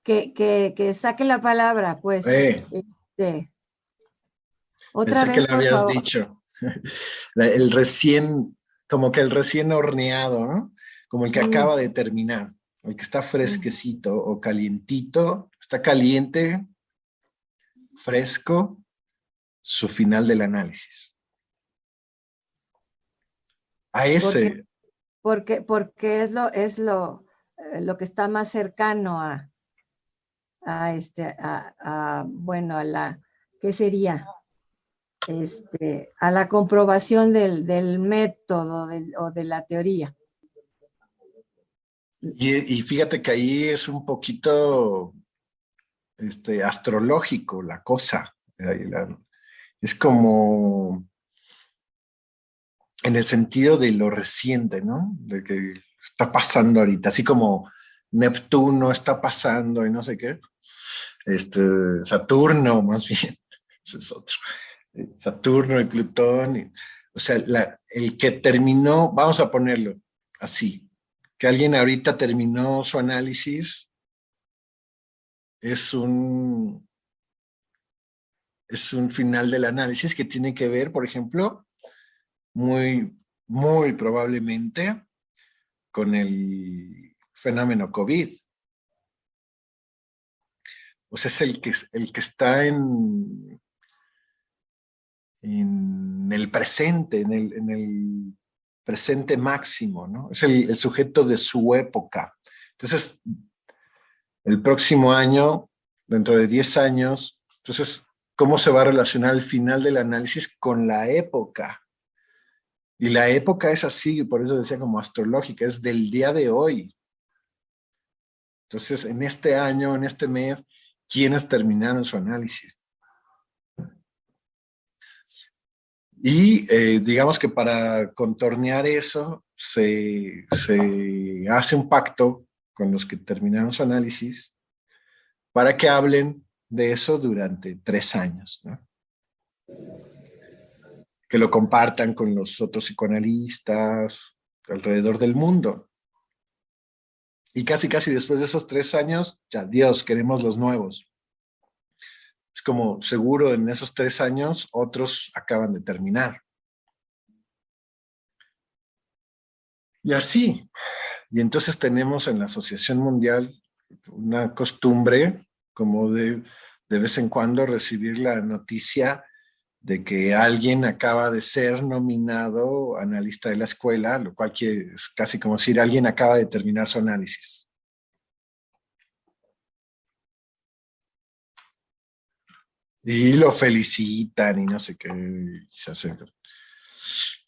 Speaker 2: Que saque la palabra, pues. Otra
Speaker 1: Pensé que
Speaker 2: vez,
Speaker 1: lo
Speaker 2: por
Speaker 1: habías
Speaker 2: favor.
Speaker 1: dicho. El recién, como que el recién horneado, ¿no? Como el que acaba de terminar, el que está fresquecito o calientito, está caliente, fresco, su final del análisis. A ese.
Speaker 2: Porque es lo que está más cercano bueno, ¿qué sería? A la comprobación del método o de la teoría.
Speaker 1: Y fíjate que ahí es un poquito astrológico la cosa. Es como en el sentido de lo reciente, ¿no? De que está pasando ahorita, así como Neptuno está pasando y no sé qué. Saturno, más bien, ese es otro. Saturno y Plutón. O sea, el que terminó, vamos a ponerlo así, que alguien ahorita terminó su análisis, es un final del análisis que tiene que ver, por ejemplo, muy, muy probablemente con el fenómeno COVID. O sea, es el que está en el presente, en el presente máximo, ¿no? Es el sujeto de su época. Entonces, el próximo año, dentro de 10 años, entonces, ¿cómo se va a relacionar el final del análisis con la época? Y la época es así, por eso decía como astrológica, es del día de hoy. Entonces, en este año, en este mes, ¿quiénes terminaron su análisis? Y digamos que para contornear eso, se hace un pacto con los que terminaron su análisis para que hablen de eso durante 3 años, ¿no? Que lo compartan con los otros psicoanalistas alrededor del mundo. Y casi después de esos 3 años, ya Dios, queremos los nuevos. Es como seguro en esos 3 años otros acaban de terminar. Y así. Y entonces tenemos en la Asociación Mundial una costumbre como de vez en cuando recibir la noticia de que alguien acaba de ser nominado analista de la escuela, lo cual es casi como decir alguien acaba de terminar su análisis. Y lo felicitan y no sé qué, y se hacen.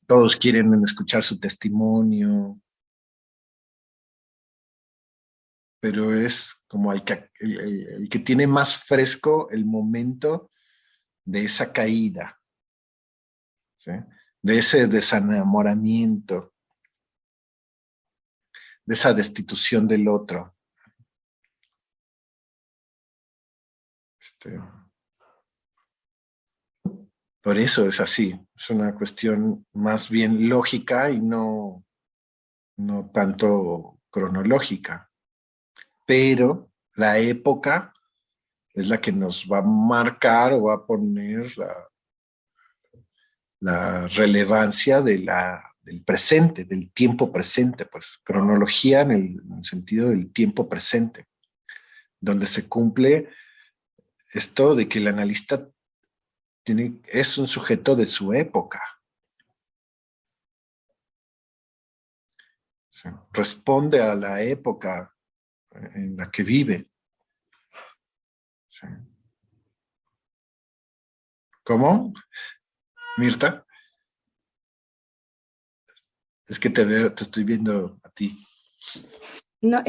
Speaker 1: Todos quieren escuchar su testimonio, pero es como el que tiene más fresco el momento de esa caída, ¿sí? De ese desenamoramiento, de esa destitución del otro. Por eso es así, es una cuestión más bien lógica y no tanto cronológica. Pero la época es la que nos va a marcar o va a poner la relevancia del presente, del tiempo presente, pues cronología en el sentido del tiempo presente, donde se cumple esto de que el analista es un sujeto de su época. ¿Sí? Responde a la época en la que vive. ¿Sí? ¿Cómo, Mirta? Es que te estoy viendo a ti.
Speaker 2: No,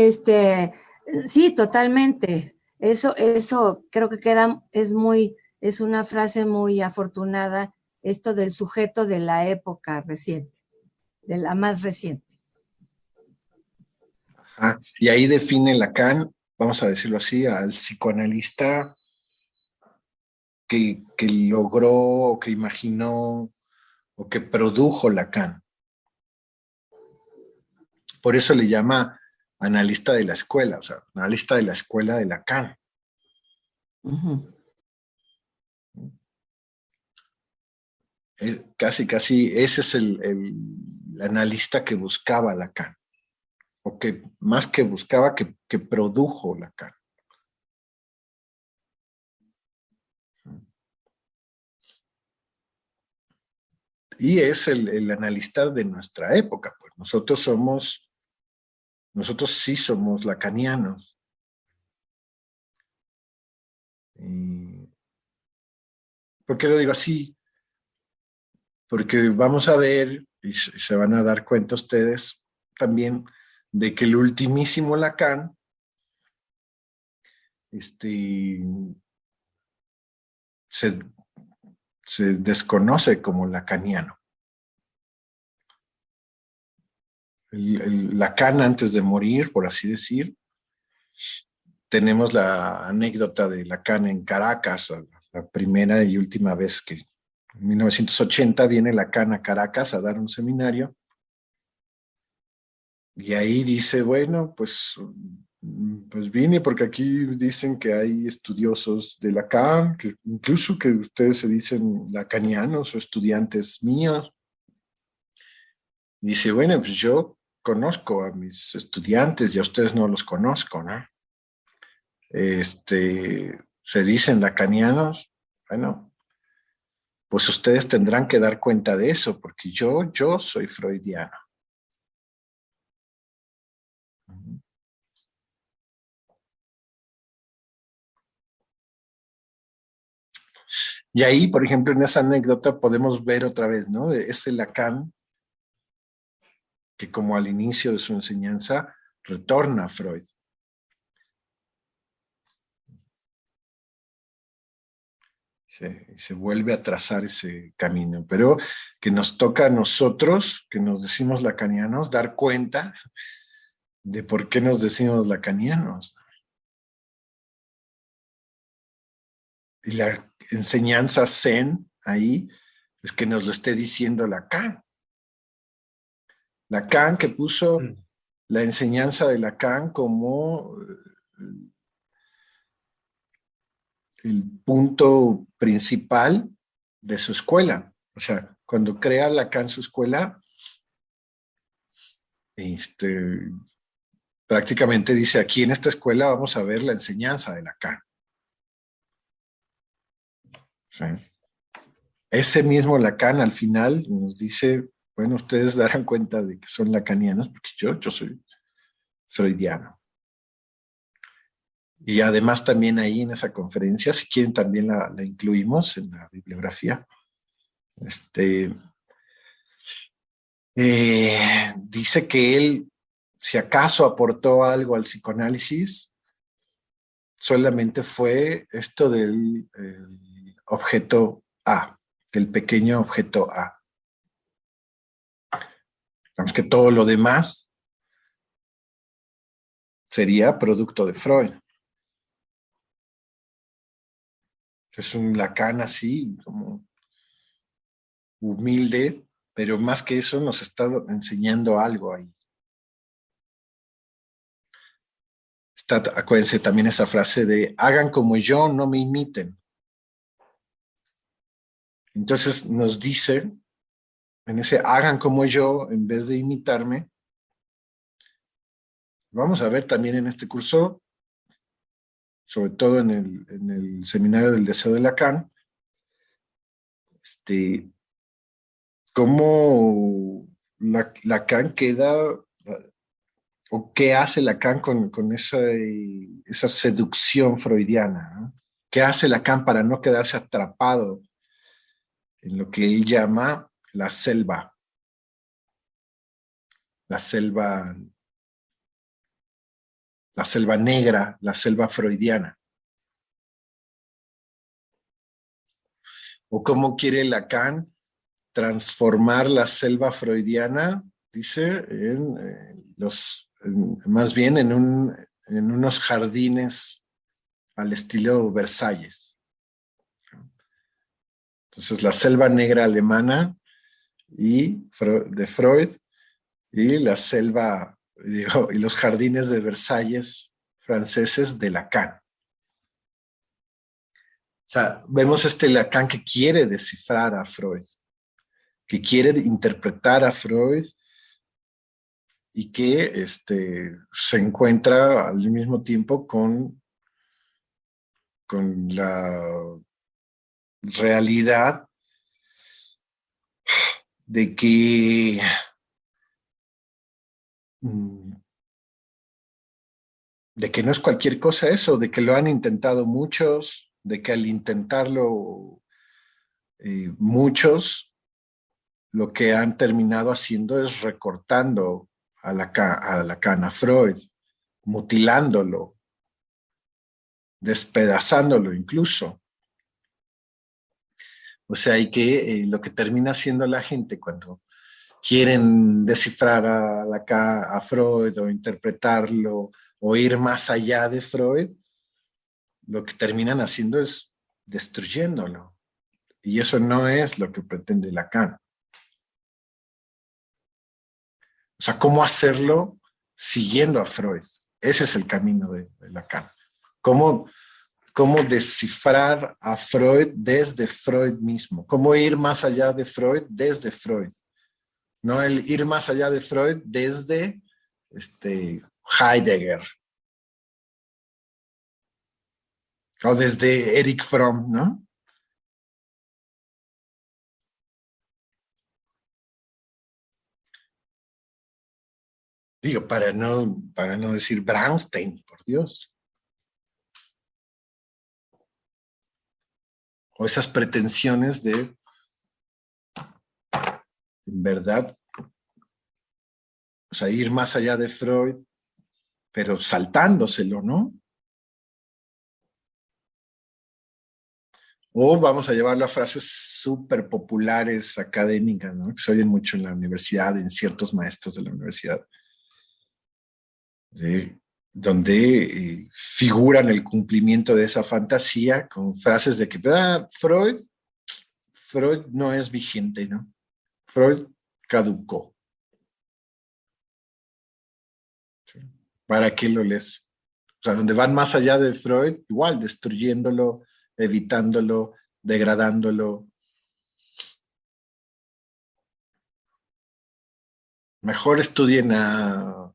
Speaker 2: sí, totalmente. Eso creo que es una frase muy afortunada, esto del sujeto de la época reciente, de la más reciente.
Speaker 1: Ajá. Y ahí define Lacan, vamos a decirlo así, al psicoanalista que logró, o que imaginó, o que produjo Lacan. Por eso le llama analista de la escuela, o sea, analista de la escuela de Lacan.
Speaker 2: Uh-huh.
Speaker 1: Casi, ese es el analista que buscaba Lacan, o que más que buscaba, que produjo Lacan. Y es el analista de nuestra época, pues nosotros sí somos lacanianos. ¿Por qué lo digo así? Porque vamos a ver, y se van a dar cuenta ustedes también, de que el ultimísimo Lacan este, se, se desconoce como lacaniano. Lacan, antes de morir, por así decir, tenemos la anécdota de Lacan en Caracas, la primera y última vez que en 1980 viene Lacan a Caracas a dar un seminario. Y ahí dice, bueno, pues vine porque aquí dicen que hay estudiosos de Lacan, que incluso que ustedes se dicen lacanianos o estudiantes míos. Y dice, bueno, pues yo conozco a mis estudiantes y a ustedes no los conozco, ¿no? Se dicen lacanianos, bueno, pues ustedes tendrán que dar cuenta de eso, porque yo soy freudiano. Y ahí, por ejemplo, en esa anécdota podemos ver otra vez, ¿no? Ese Lacan que como al inicio de su enseñanza retorna a Freud. Se vuelve a trazar ese camino, pero que nos toca a nosotros, que nos decimos lacanianos, dar cuenta de por qué nos decimos lacanianos. Y la enseñanza zen ahí es que nos lo esté diciendo Lacan. Lacan que puso la enseñanza de Lacan como el punto principal de su escuela. O sea, cuando crea Lacan su escuela, prácticamente dice, aquí en esta escuela vamos a ver la enseñanza de Lacan. ¿Sí? Ese mismo Lacan al final nos dice, bueno, ustedes darán cuenta de que son lacanianos, porque yo soy freudiano. Y además también ahí en esa conferencia, si quieren también la incluimos en la bibliografía, dice que él, si acaso aportó algo al psicoanálisis, solamente fue esto del objeto A, del pequeño objeto A. Digamos que todo lo demás sería producto de Freud. Es un Lacan así, como humilde, pero más que eso nos está enseñando algo ahí. Acuérdense también esa frase de hagan como yo, no me imiten. Entonces nos dice, en ese hagan como yo, en vez de imitarme, vamos a ver también en este curso, sobre todo en el seminario del deseo de Lacan, cómo Lacan queda, o qué hace Lacan con esa seducción freudiana, ¿no? ¿Qué hace Lacan para no quedarse atrapado en lo que él llama la selva negra, la selva freudiana? ¿O cómo quiere Lacan transformar la selva freudiana? Dice, más bien en unos jardines al estilo Versalles. Entonces, la selva negra alemana de Freud y la selva, y los jardines de Versalles franceses de Lacan. O sea, vemos Lacan que quiere descifrar a Freud, que quiere interpretar a Freud y que se encuentra al mismo tiempo con la realidad de que no es cualquier cosa eso, de que lo han intentado muchos, de que al intentarlo muchos, lo que han terminado haciendo es recortando a Lacan, a Freud, mutilándolo, despedazándolo incluso. O sea, y que lo que termina haciendo la gente cuando quieren descifrar a Freud o interpretarlo o ir más allá de Freud, lo que terminan haciendo es destruyéndolo. Y eso no es lo que pretende Lacan. O sea, ¿cómo hacerlo siguiendo a Freud? Ese es el camino de Lacan. ¿Cómo descifrar a Freud desde Freud mismo? ¿Cómo ir más allá de Freud desde Freud? No el ir más allá de Freud desde Heidegger o desde Erich Fromm, ¿no? Digo, para no decir Brownstein, por Dios. O esas pretensiones de, en verdad, o sea, ir más allá de Freud, pero saltándoselo, ¿no? O vamos a llevarlo a frases súper populares, académicas, ¿no? Que se oyen mucho en la universidad, en ciertos maestros de la universidad, donde figuran el cumplimiento de esa fantasía con frases de que Freud no es vigente, ¿no? Freud caducó. ¿Para qué lo lees? O sea, donde van más allá de Freud, igual, destruyéndolo, evitándolo, degradándolo. Mejor estudien a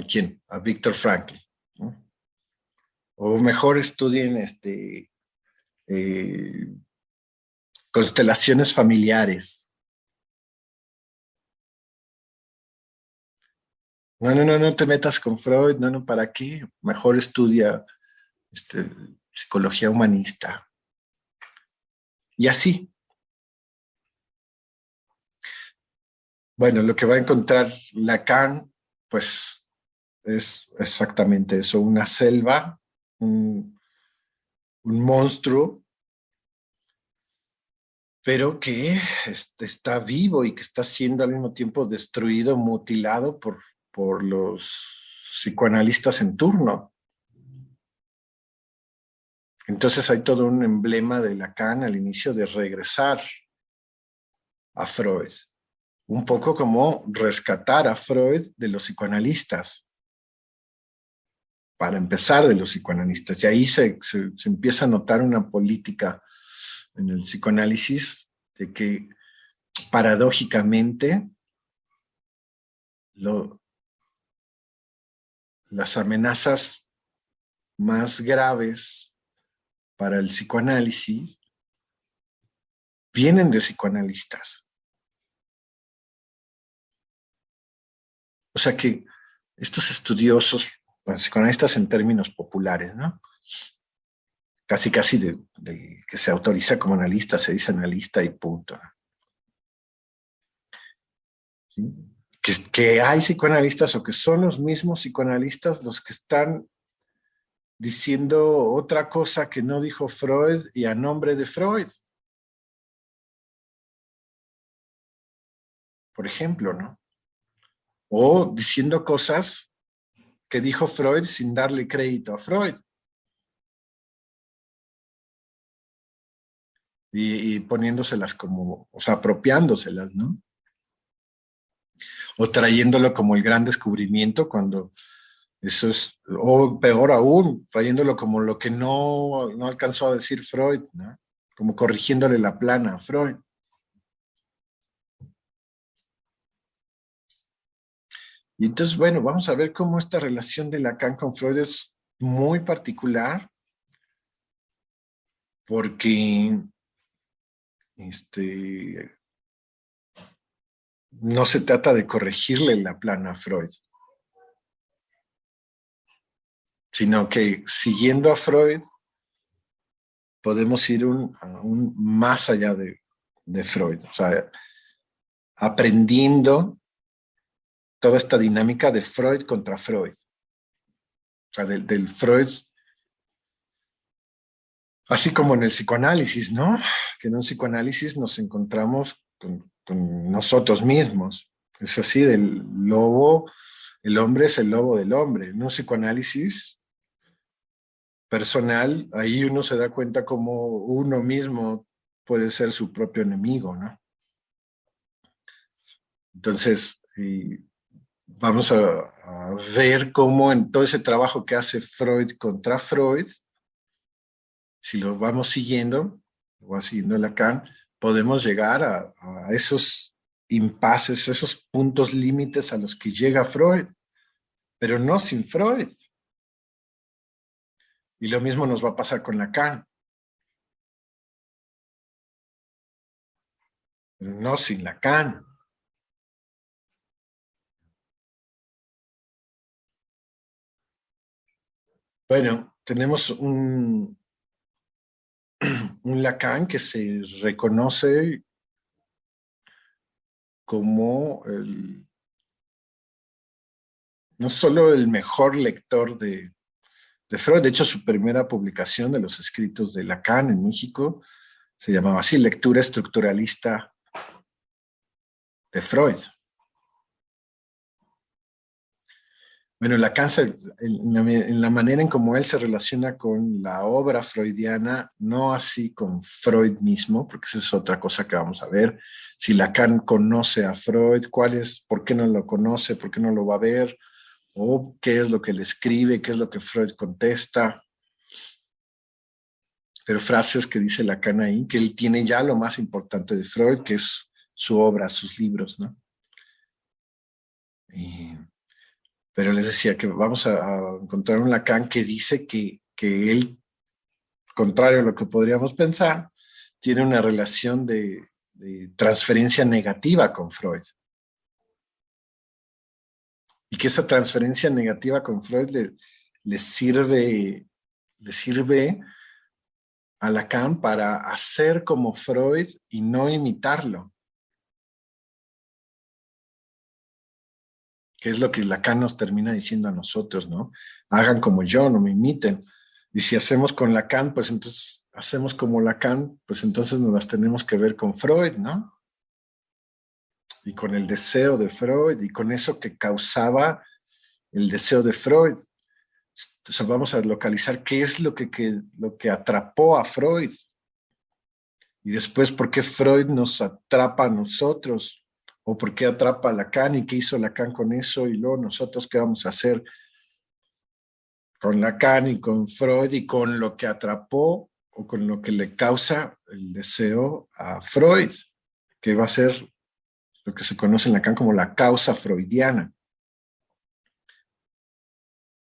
Speaker 1: ¿quién? A Víctor Frankl, ¿no? O mejor estudien eh, constelaciones familiares. No te metas con Freud, no, ¿para qué? Mejor estudia psicología humanista. Y así. Bueno, lo que va a encontrar Lacan, pues es exactamente eso, una selva, un monstruo, pero que está vivo y que está siendo al mismo tiempo destruido, mutilado por los psicoanalistas en turno. Entonces hay todo un emblema de Lacan al inicio de regresar a Freud, un poco como rescatar a Freud de los psicoanalistas, para empezar de los psicoanalistas. Y ahí se empieza a notar una política en el psicoanálisis de que paradójicamente las amenazas más graves para el psicoanálisis vienen de psicoanalistas. O sea que estos estudiosos, bueno, psicoanalistas en términos populares, ¿no? Casi de que se autoriza como analista, se dice analista y punto, ¿no? ¿Sí? Que hay psicoanalistas o que son los mismos psicoanalistas los que están diciendo otra cosa que no dijo Freud y a nombre de Freud. Por ejemplo, ¿no? O diciendo cosas que dijo Freud sin darle crédito a Freud. Y poniéndoselas como, o sea, apropiándoselas, ¿no? O trayéndolo como el gran descubrimiento cuando eso es, o peor aún, trayéndolo como lo que no alcanzó a decir Freud, ¿no? Como corrigiéndole la plana a Freud. Y entonces, bueno, vamos a ver cómo esta relación de Lacan con Freud es muy particular, porque no se trata de corregirle la plana a Freud, sino que siguiendo a Freud podemos ir aún más allá de Freud, o sea, aprendiendo toda esta dinámica de Freud contra Freud, o sea, del Freud Así como en el psicoanálisis, ¿no? Que en un psicoanálisis nos encontramos con nosotros mismos. Es así, del lobo, el hombre es el lobo del hombre. En un psicoanálisis personal, ahí uno se da cuenta cómo uno mismo puede ser su propio enemigo, ¿no? Entonces, vamos a ver cómo en todo ese trabajo que hace Freud contra Freud, si lo vamos siguiendo, lo va siguiendo Lacan, podemos llegar a esos impases, esos puntos límites a los que llega Freud, pero no sin Freud. Y lo mismo nos va a pasar con Lacan, pero no sin Lacan. Bueno, tenemos un Lacan que se reconoce como no solo el mejor lector de Freud, de hecho su primera publicación de los escritos de Lacan en México se llamaba así, Lectura Estructuralista de Freud. Bueno, Lacan, en la manera en cómo él se relaciona con la obra freudiana, no así con Freud mismo, porque esa es otra cosa que vamos a ver. Si Lacan conoce a Freud, por qué no lo conoce, por qué no lo va a ver, o qué es lo que le escribe, qué es lo que Freud contesta. Pero frases que dice Lacan ahí, que él tiene ya lo más importante de Freud, que es su obra, sus libros, ¿no? Y, pero les decía que vamos a encontrar un Lacan que dice que él, contrario a lo que podríamos pensar, tiene una relación de transferencia negativa con Freud. Y que esa transferencia negativa con Freud le sirve a Lacan para hacer como Freud y no imitarlo. Que es lo que Lacan nos termina diciendo a nosotros, ¿no? Hagan como yo, no me imiten. Y si hacemos con Lacan, pues entonces hacemos como Lacan, pues entonces nos las tenemos que ver con Freud, ¿no? Y con el deseo de Freud y con eso que causaba el deseo de Freud. Entonces vamos a localizar qué es lo que atrapó a Freud y después por qué Freud nos atrapa a nosotros o por qué atrapa a Lacan y qué hizo Lacan con eso y luego nosotros qué vamos a hacer con Lacan y con Freud y con lo que atrapó o con lo que le causa el deseo a Freud, que va a ser lo que se conoce en Lacan como la causa freudiana.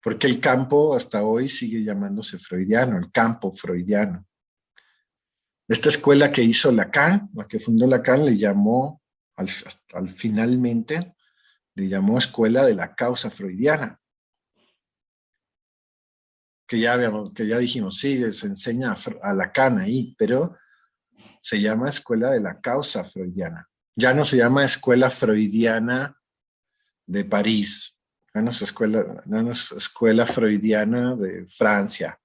Speaker 1: Porque el campo hasta hoy sigue llamándose freudiano, el campo freudiano. Esta escuela que hizo Lacan, la que fundó Lacan, le llamó, finalmente, le llamó escuela de la causa freudiana. Que ya dijimos, sí, se enseña a Lacan ahí, pero se llama escuela de la causa freudiana. Ya no se llama escuela freudiana de París, ya no es escuela freudiana de Francia.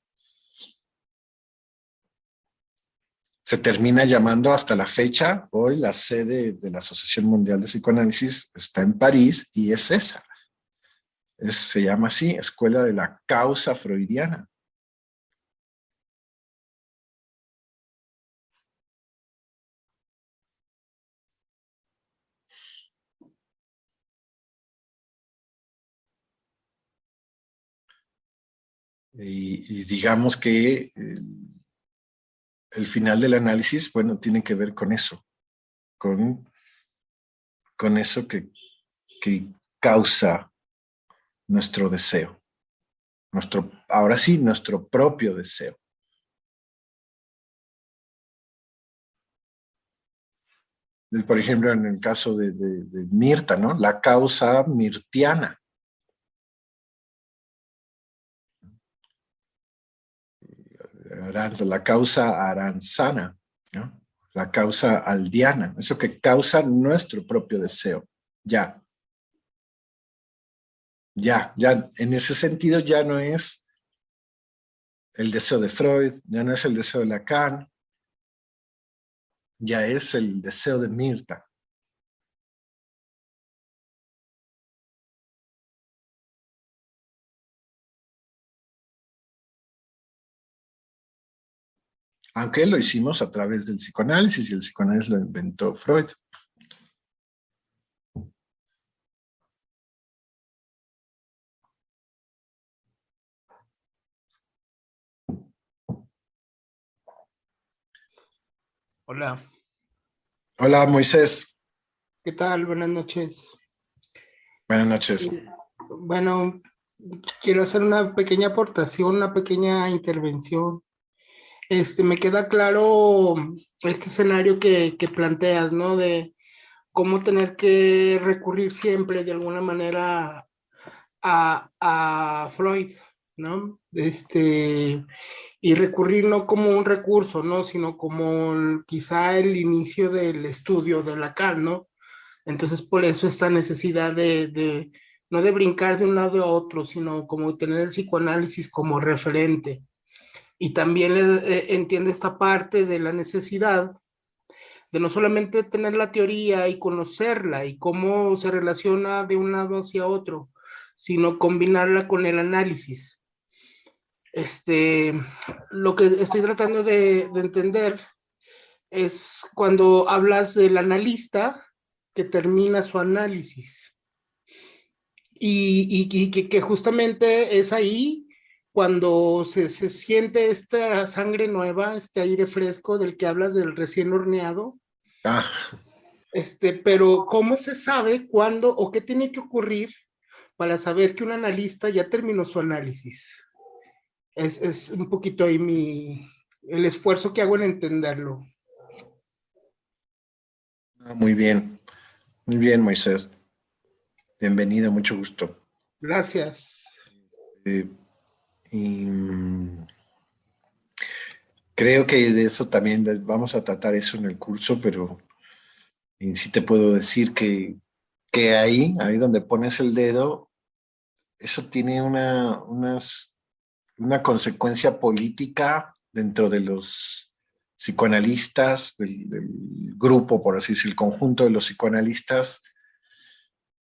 Speaker 1: Se termina llamando hasta la fecha, hoy la sede de la Asociación Mundial de Psicoanálisis está en París y es esa. Se llama así, Escuela de la Causa Freudiana. Y digamos que el final del análisis, bueno, tiene que ver con eso, con eso que causa nuestro deseo, ahora sí, nuestro propio deseo. Por ejemplo, en el caso de Mirta, ¿no? La causa mirtiana. La causa aranzana, ¿no? La causa aldeana, eso que causa nuestro propio deseo. Ya, en ese sentido ya no es el deseo de Freud, ya no es el deseo de Lacan, ya es el deseo de Mirta. Aunque lo hicimos a través del psicoanálisis y el psicoanálisis lo inventó Freud.
Speaker 3: Hola,
Speaker 1: Hola, Moisés.
Speaker 3: ¿qué tal? Buenas noches.
Speaker 1: Buenas noches.
Speaker 3: Bueno, quiero hacer una pequeña aportación, una pequeña intervención. Me queda claro este escenario que planteas, ¿no? De cómo tener que recurrir siempre de alguna manera a Freud, ¿no? Y recurrir no como un recurso, ¿no? Sino como quizá el inicio del estudio de Lacan, ¿no? Entonces, por eso esta necesidad no de brincar de un lado a otro, sino como tener el psicoanálisis como referente. Y también entiende esta parte de la necesidad de no solamente tener la teoría y conocerla y cómo se relaciona de un lado hacia otro, sino combinarla con el análisis. Lo que estoy tratando de entender es cuando hablas del analista que termina su análisis. Que justamente es ahí cuando se siente esta sangre nueva, este aire fresco del que hablas del recién horneado.
Speaker 1: Ah,
Speaker 3: Pero ¿cómo se sabe cuándo o qué tiene que ocurrir para saber que un analista ya terminó su análisis? Es un poquito ahí el esfuerzo que hago en entenderlo.
Speaker 1: muy bien, Moisés. Bienvenido, mucho gusto.
Speaker 3: Gracias.
Speaker 1: Eh, y creo que de eso también vamos a tratar eso en el curso, pero sí te puedo decir que ahí donde pones el dedo, eso tiene una consecuencia política dentro de los psicoanalistas, del grupo, por así decirlo, el conjunto de los psicoanalistas,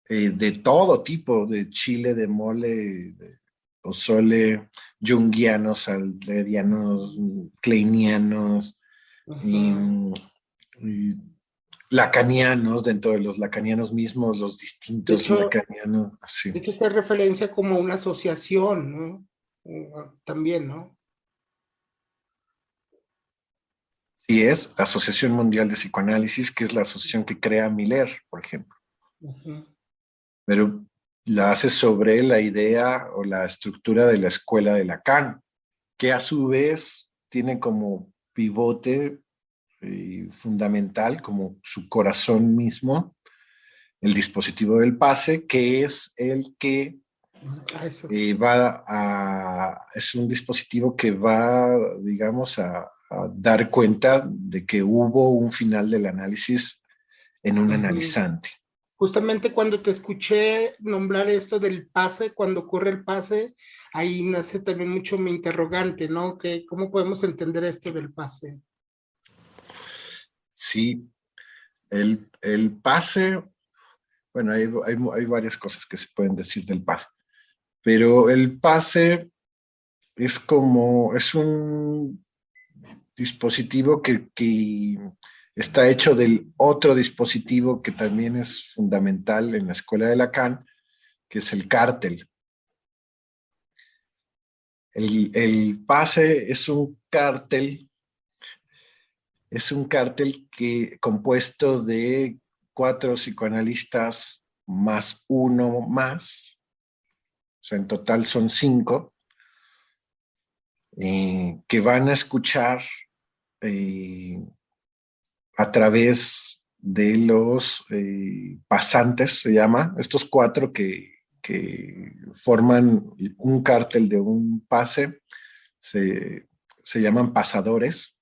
Speaker 1: de todo tipo, de chile, de mole, de pozole, junguianos, adlerianos, kleinianos, y, y lacanianos, dentro de los lacanianos mismos, los
Speaker 3: De
Speaker 1: distintos
Speaker 3: hecho,
Speaker 1: lacanianos, así.
Speaker 3: de hecho, hace referencia como una asociación, ¿no? También, ¿no?
Speaker 1: Sí, es la Asociación Mundial de Psicoanálisis, que es la asociación que crea Miller, por ejemplo.
Speaker 3: Uh-huh.
Speaker 1: Pero la hace sobre la idea o la estructura de la escuela de Lacan, que a su vez tiene como pivote fundamental, como su corazón mismo, el dispositivo del pase, que es el que es un dispositivo que va, digamos, a dar cuenta de que hubo un final del análisis en un analizante.
Speaker 3: Justamente cuando te escuché nombrar esto del pase, cuando ocurre el pase, ahí nace también mucho mi interrogante, ¿no? ¿Cómo podemos entender esto del pase?
Speaker 1: Sí, el pase, bueno, hay varias cosas que se pueden decir del pase, pero el pase es un dispositivo que está hecho del otro dispositivo que también es fundamental en la escuela de Lacan, que es el cártel. El pase es un cártel compuesto de 4 psicoanalistas más uno más, o sea, en total son 5, que van a escuchar a través de los pasantes, se llama, estos 4 que forman un cártel de un pase, se llaman pasadores,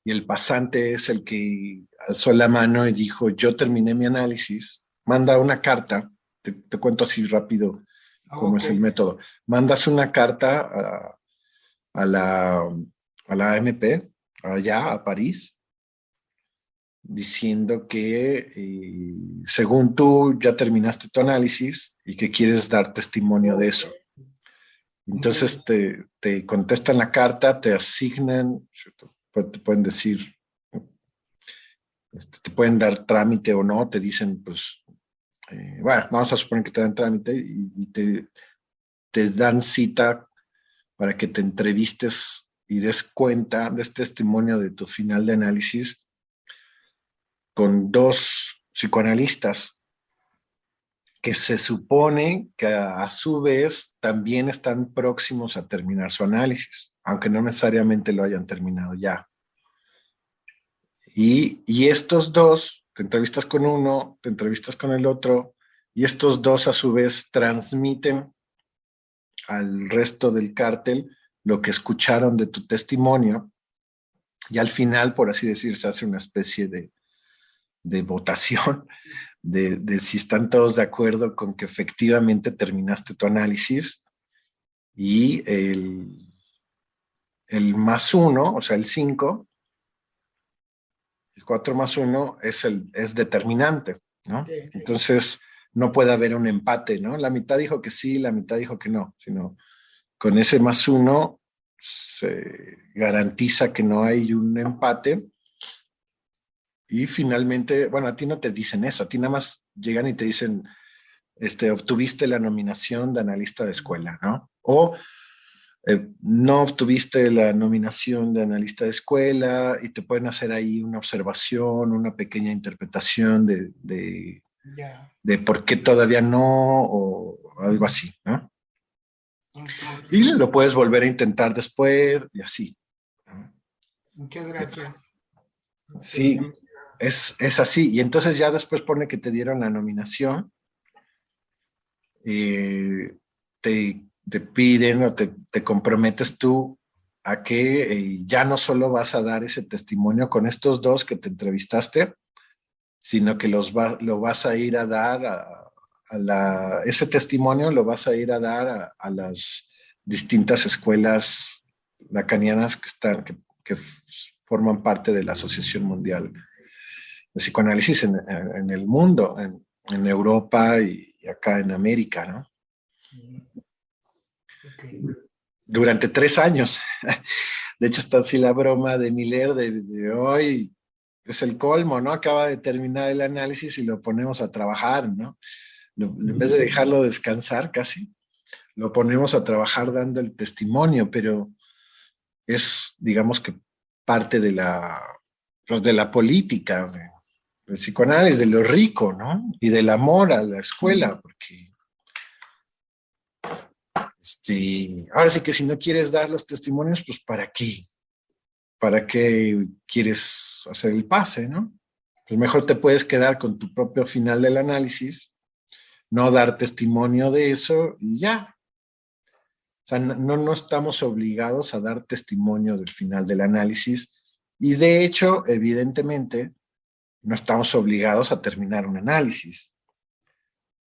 Speaker 1: y el pasante es el que alzó la mano y dijo, yo terminé mi análisis, manda una carta, te cuento así rápido cómo es el método, mandas una carta a la AMP, allá a París, diciendo que según tú ya terminaste tu análisis y que quieres dar testimonio de eso. Entonces te contestan la carta, te asignan, te pueden decir, te pueden dar trámite o no, te dicen, pues, bueno, vamos a suponer que te dan trámite y te dan cita para que te entrevistes y des cuenta, des testimonio de tu final de análisis con 2 psicoanalistas que se supone que a su vez también están próximos a terminar su análisis, aunque no necesariamente lo hayan terminado ya. Y estos 2, te entrevistas con uno, te entrevistas con el otro, y estos 2 a su vez transmiten al resto del cártel lo que escucharon de tu testimonio, y al final, por así decir, se hace una especie de votación de si están todos de acuerdo con que efectivamente terminaste tu análisis, y el +1, o sea, el 5, el 4 más 1 es determinante, ¿no?
Speaker 3: Okay.
Speaker 1: Entonces, no puede haber un empate, ¿no? La mitad dijo que sí, la mitad dijo que no, sino con ese +1 se garantiza que no hay un empate. Y finalmente, bueno, a ti no te dicen eso, a ti nada más llegan y te dicen, obtuviste la nominación de analista de escuela, ¿no? O no obtuviste la nominación de analista de escuela, y te pueden hacer ahí una observación, una pequeña interpretación de por qué todavía no, o algo así, ¿no? Y lo puedes volver a intentar después y así, ¿no?
Speaker 3: Muchas gracias.
Speaker 1: Sí, es así. Y entonces ya después pone que te dieron la nominación, te piden o te comprometes tú a que ya no solo vas a dar ese testimonio con estos 2 que te entrevistaste, sino que lo vas a ir a dar ese testimonio lo vas a ir a dar a las distintas escuelas lacanianas que forman parte de la Asociación Mundial de Psicoanálisis en el mundo, en Europa y acá en América, ¿no?
Speaker 3: Okay.
Speaker 1: Durante 3 años. De hecho, está así la broma de Miller de hoy, es el colmo, ¿no? Acaba de terminar el análisis y lo ponemos a trabajar, ¿no? En vez de dejarlo descansar casi, lo ponemos a trabajar dando el testimonio, pero es, digamos que parte de la política, del psicoanálisis, de lo rico, ¿no? Y del amor a la escuela, porque ahora sí que si no quieres dar los testimonios, pues ¿para qué? ¿Para qué quieres hacer el pase, no? Pues mejor te puedes quedar con tu propio final del análisis, no dar testimonio de eso y ya. O sea, no estamos obligados a dar testimonio del final del análisis, y de hecho, evidentemente, no estamos obligados a terminar un análisis.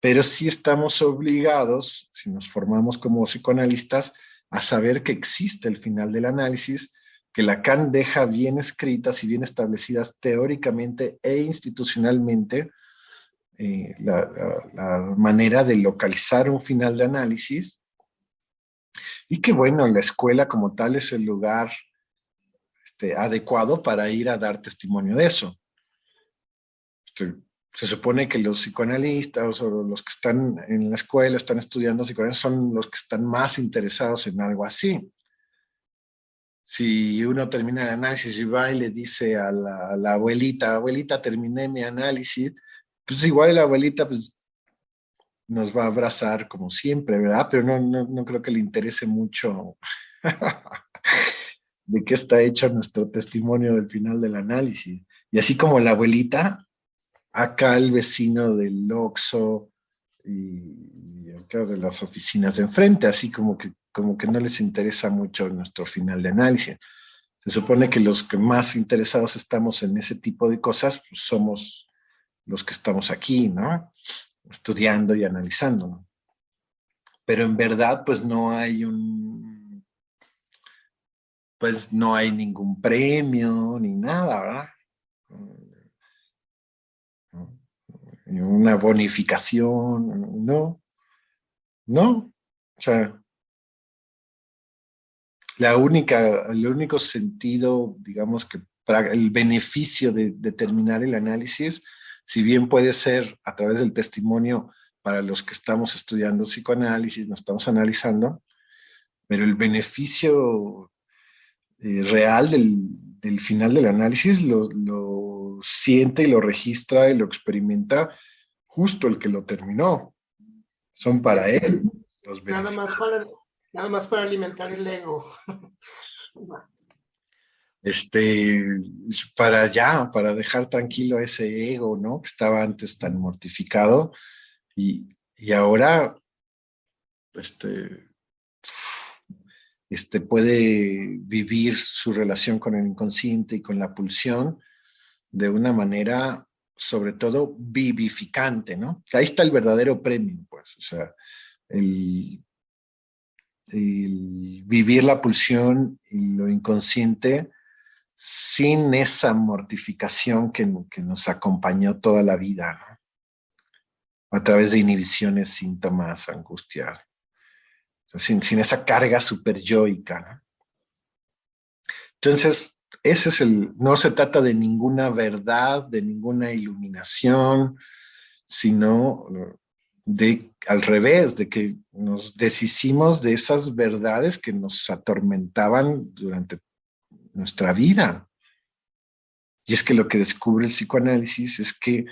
Speaker 1: Pero sí estamos obligados, si nos formamos como psicoanalistas, a saber que existe el final del análisis, que Lacan deja bien escritas y bien establecidas teóricamente e institucionalmente la manera de localizar un final de análisis, y que bueno, la escuela como tal es el lugar adecuado para ir a dar testimonio de eso. Se supone que los psicoanalistas o los que están en la escuela, están estudiando psicoanálisis, son los que están más interesados en algo así. Si uno termina el análisis y va y le dice a la abuelita, abuelita, terminé mi análisis, pues igual la abuelita pues, nos va a abrazar como siempre, ¿verdad? Pero no creo que le interese mucho de qué está hecho nuestro testimonio del final del análisis. Y así como la abuelita, acá el vecino del Oxxo y acá de las oficinas de enfrente, así como que no les interesa mucho nuestro final de análisis. Se supone que los que más interesados estamos en ese tipo de cosas, pues somos los que estamos aquí, ¿no? Estudiando y analizando, ¿no? Pero en verdad, pues no hay pues no hay ningún premio ni nada, ¿verdad? Ni una bonificación, no, no. O sea, el único sentido, digamos que para el beneficio de terminar el análisis, si bien puede ser a través del testimonio para los que estamos estudiando psicoanálisis, nos estamos analizando, pero el beneficio real del final del análisis lo siente y lo registra y lo experimenta justo el que lo terminó. Son para él los
Speaker 3: Nada
Speaker 1: beneficios.
Speaker 3: más para, nada más para alimentar el ego.
Speaker 1: Para dejar tranquilo a ese ego, ¿no? Que estaba antes tan mortificado y ahora, este, puede vivir su relación con el inconsciente y con la pulsión de una manera, sobre todo, vivificante, ¿no? Ahí está el verdadero premio, pues, o sea, el, el vivir la pulsión y lo inconsciente sin esa mortificación que nos acompañó toda la vida, ¿no? A través de inhibiciones, síntomas, angustia, o sea, sin esa carga superyoica, ¿no? Entonces, no se trata de ninguna verdad, de ninguna iluminación, sino al revés, de que nos deshicimos de esas verdades que nos atormentaban durante nuestra vida. Y es que lo que descubre el psicoanálisis es que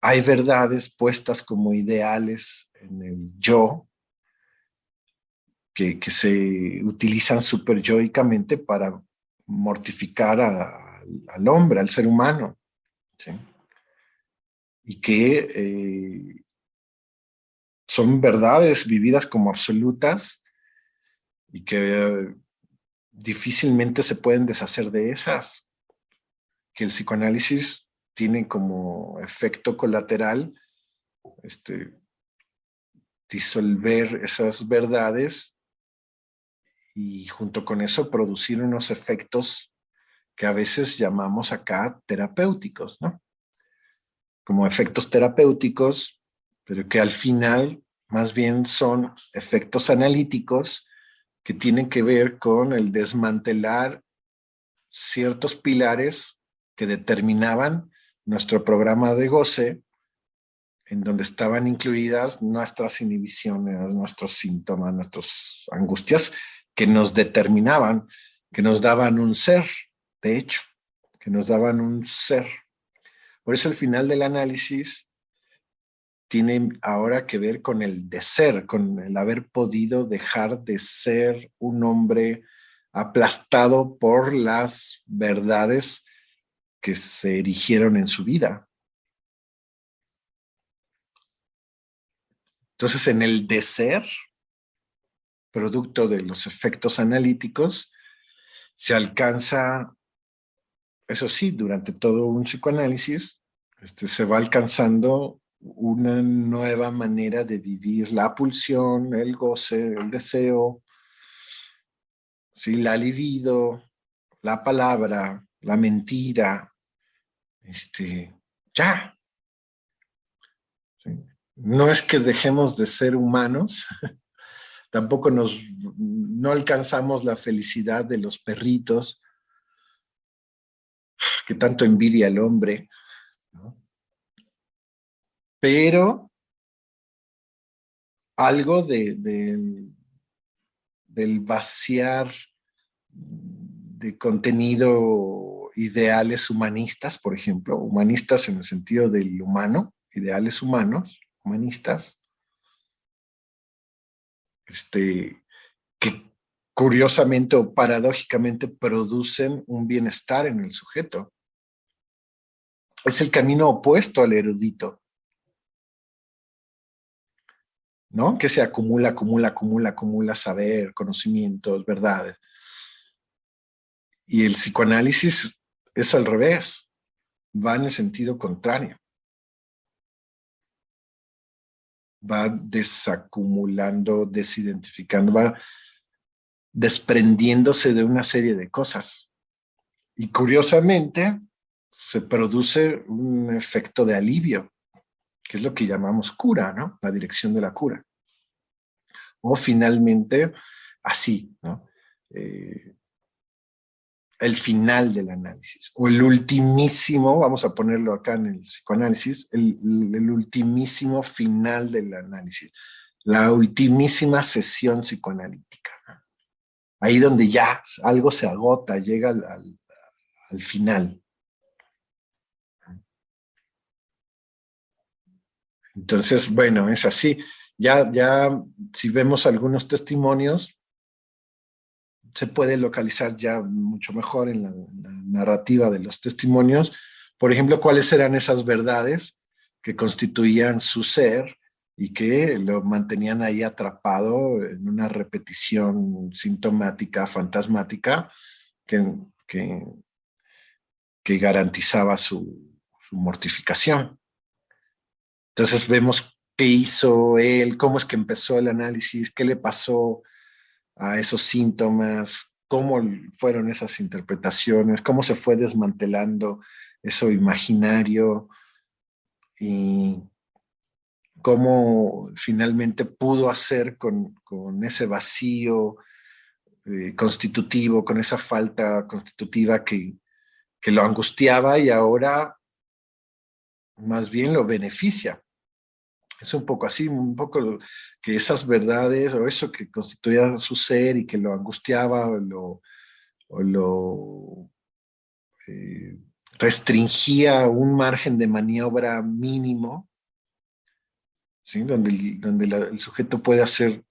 Speaker 1: hay verdades puestas como ideales en el yo que se utilizan superyoicamente para mortificar al hombre, al ser humano, ¿sí? Y que son verdades vividas como absolutas y que difícilmente se pueden deshacer de esas, que el psicoanálisis tiene como efecto colateral disolver esas verdades y junto con eso producir unos efectos que a veces llamamos acá terapéuticos, ¿no? Como efectos terapéuticos, pero que al final más bien son efectos analíticos que tienen que ver con el desmantelar ciertos pilares que determinaban nuestro programa de goce, en donde estaban incluidas nuestras inhibiciones, nuestros síntomas, nuestras angustias, que nos determinaban, que nos daban un ser, de hecho, que nos daban un ser. Por eso el final del análisis tiene ahora que ver con el de ser, con el haber podido dejar de ser un hombre aplastado por las verdades que se erigieron en su vida. Entonces, en el de ser, producto de los efectos analíticos, se alcanza, eso sí, durante todo un psicoanálisis, se va alcanzando una nueva manera de vivir la pulsión, el goce, el deseo, ¿sí? La libido, la palabra, la mentira, ya. ¿Sí? No es que dejemos de ser humanos, tampoco no alcanzamos la felicidad de los perritos que tanto envidia el hombre, ¿no? Pero algo del vaciar de contenido ideales humanistas, por ejemplo, humanistas en el sentido del humano, ideales humanos, humanistas, que curiosamente o paradójicamente producen un bienestar en el sujeto. Es el camino opuesto al erudito, ¿no? Que se acumula saber, conocimientos, verdades. Y el psicoanálisis es al revés, va en el sentido contrario. Va desacumulando, desidentificando, va desprendiéndose de una serie de cosas. Y curiosamente, se produce un efecto de alivio, que es lo que llamamos cura, ¿no? La dirección de la cura. O finalmente, así, ¿no? El final del análisis, o el ultimísimo, vamos a ponerlo acá en el psicoanálisis, el ultimísimo final del análisis, la ultimísima sesión psicoanalítica. Ahí donde ya algo se agota, llega al final. Entonces, bueno, es así. Ya si vemos algunos testimonios, se puede localizar ya mucho mejor en la narrativa de los testimonios. Por ejemplo, cuáles eran esas verdades que constituían su ser y que lo mantenían ahí atrapado en una repetición sintomática, fantasmática, que garantizaba su mortificación. Entonces vemos qué hizo él, cómo es que empezó el análisis, qué le pasó a esos síntomas, cómo fueron esas interpretaciones, cómo se fue desmantelando eso imaginario y cómo finalmente pudo hacer con ese vacío constitutivo, con esa falta constitutiva que lo angustiaba y ahora más bien lo beneficia. Es un poco así, un poco que esas verdades o eso que constituía su ser y que lo angustiaba o lo restringía un margen de maniobra mínimo, ¿sí? Donde el sujeto puede hacer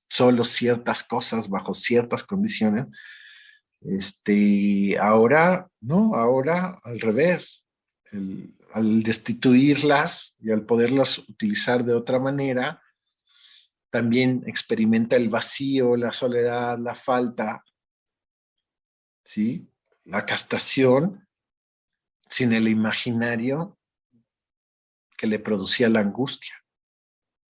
Speaker 1: solo ciertas cosas bajo ciertas condiciones. Ahora, no, ahora al revés. Al destituirlas y al poderlas utilizar de otra manera, también experimenta el vacío, la soledad, la falta, ¿sí? La castración sin el imaginario que le producía la angustia.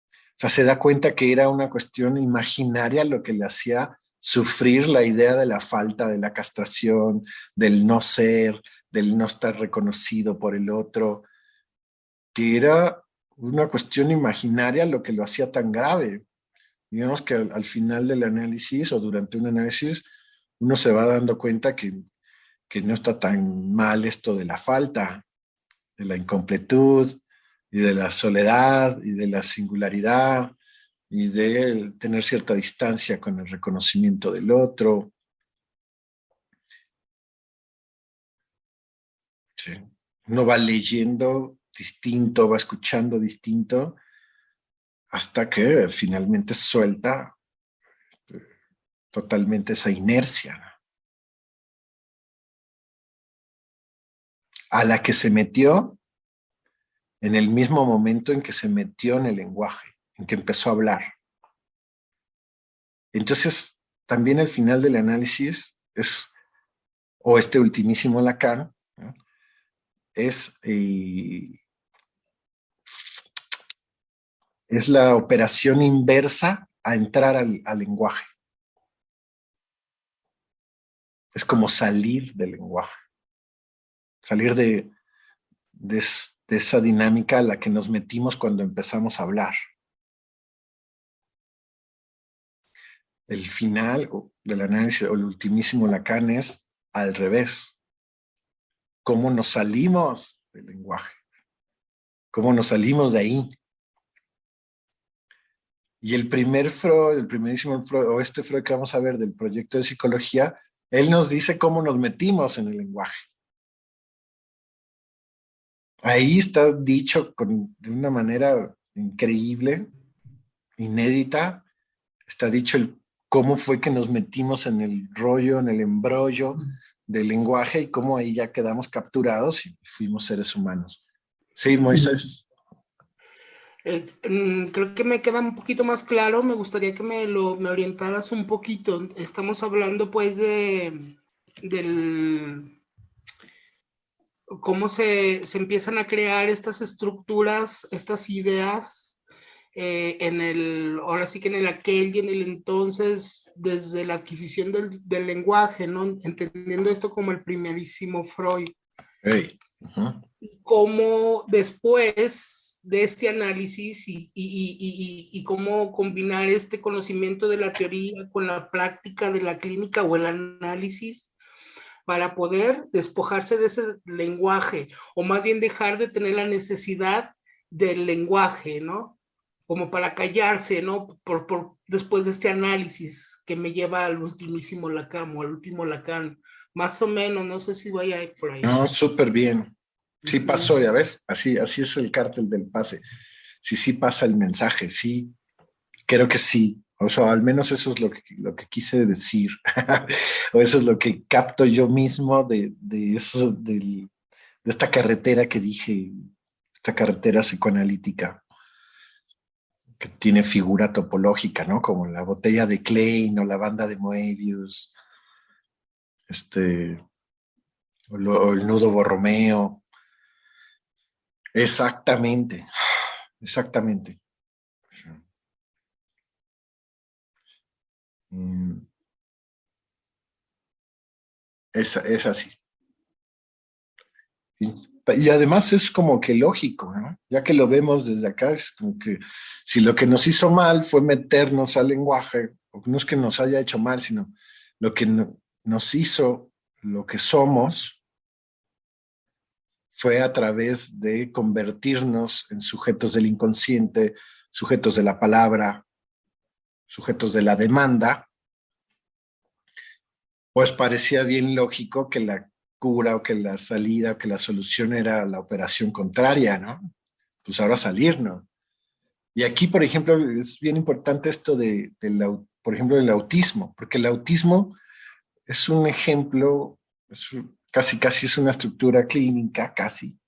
Speaker 1: O sea, se da cuenta que era una cuestión imaginaria lo que le hacía sufrir la idea de la falta, de la castración, del no ser, del no estar reconocido por el otro, que era una cuestión imaginaria lo que lo hacía tan grave. Digamos que al final del análisis o durante un análisis uno se va dando cuenta que no está tan mal esto de la falta, de la incompletud y de la soledad y de la singularidad y de tener cierta distancia con el reconocimiento del otro. Sí. Uno va leyendo distinto, va escuchando distinto, hasta que finalmente suelta totalmente esa inercia a la que se metió en el mismo momento en que se metió en el lenguaje, en que empezó a hablar. Entonces, también el final del análisis es, o este ultimísimo Lacan, ¿no? Es la operación inversa a entrar al lenguaje. Es como salir del lenguaje, salir de esa dinámica a la que nos metimos cuando empezamos a hablar. El final del análisis o el ultimísimo Lacan es al revés. ¿Cómo nos salimos del lenguaje? ¿Cómo nos salimos de ahí? Y el primer Freud, el primerísimo Freud, o este Freud que vamos a ver del proyecto de psicología, él nos dice cómo nos metimos en el lenguaje. Ahí está dicho de una manera increíble, inédita, está dicho cómo fue que nos metimos en el rollo, en el embrollo del lenguaje y cómo ahí ya quedamos capturados y fuimos seres humanos. Sí, Moisés.
Speaker 3: Creo que me queda un poquito más claro. Me gustaría que me orientaras un poquito. Estamos hablando pues del cómo se empiezan a crear estas estructuras, estas ideas ahora sí que en el aquel y en el entonces, desde la adquisición del lenguaje, ¿no? Entendiendo esto como el primerísimo Freud.
Speaker 1: Hey. Uh-huh.
Speaker 3: Cómo después de este análisis y cómo combinar este conocimiento de la teoría con la práctica de la clínica o el análisis para poder despojarse de ese lenguaje, o más bien dejar de tener la necesidad del lenguaje, ¿no? Como para callarse, ¿no? Después de este análisis que me lleva al ultimísimo Lacan o al último Lacan, más o menos, no sé si vaya por ahí.
Speaker 1: No, súper bien. Sí pasó, ya ves, así es el cártel del pase. Sí pasa el mensaje, sí, creo que sí. O sea, al menos eso es lo que quise decir. O eso es lo que capto yo mismo de eso, de esta carretera que dije, esta carretera psicoanalítica que tiene figura topológica, ¿no? Como la botella de Klein o la banda de Moebius, o el nudo Borromeo. Exactamente. Es así. Y además es como que lógico, ¿no? Ya que lo vemos desde acá, es como que si lo que nos hizo mal fue meternos al lenguaje, o no es que nos haya hecho mal, sino lo que nos hizo lo que somos fue a través de convertirnos en sujetos del inconsciente, sujetos de la palabra, sujetos de la demanda. Pues parecía bien lógico que la cura o que la salida o que la solución era la operación contraria, ¿no? Pues ahora salir, ¿no? Y aquí, por ejemplo, es bien importante esto por ejemplo, del autismo, porque el autismo es un ejemplo, casi es una estructura clínica, casi,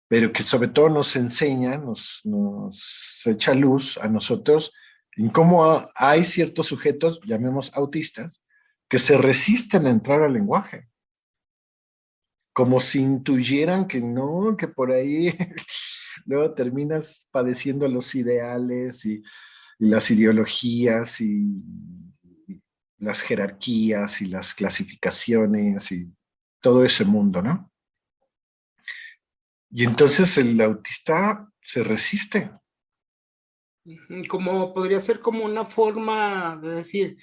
Speaker 1: pero que sobre todo nos enseña, nos echa luz a nosotros en cómo hay ciertos sujetos, llamemos autistas, que se resisten a entrar al lenguaje, como si intuyeran que no, que por ahí luego terminas padeciendo los ideales y las ideologías y las jerarquías y las clasificaciones y todo ese mundo, ¿no? Y entonces el autista se resiste.
Speaker 3: Como podría ser como una forma de decir,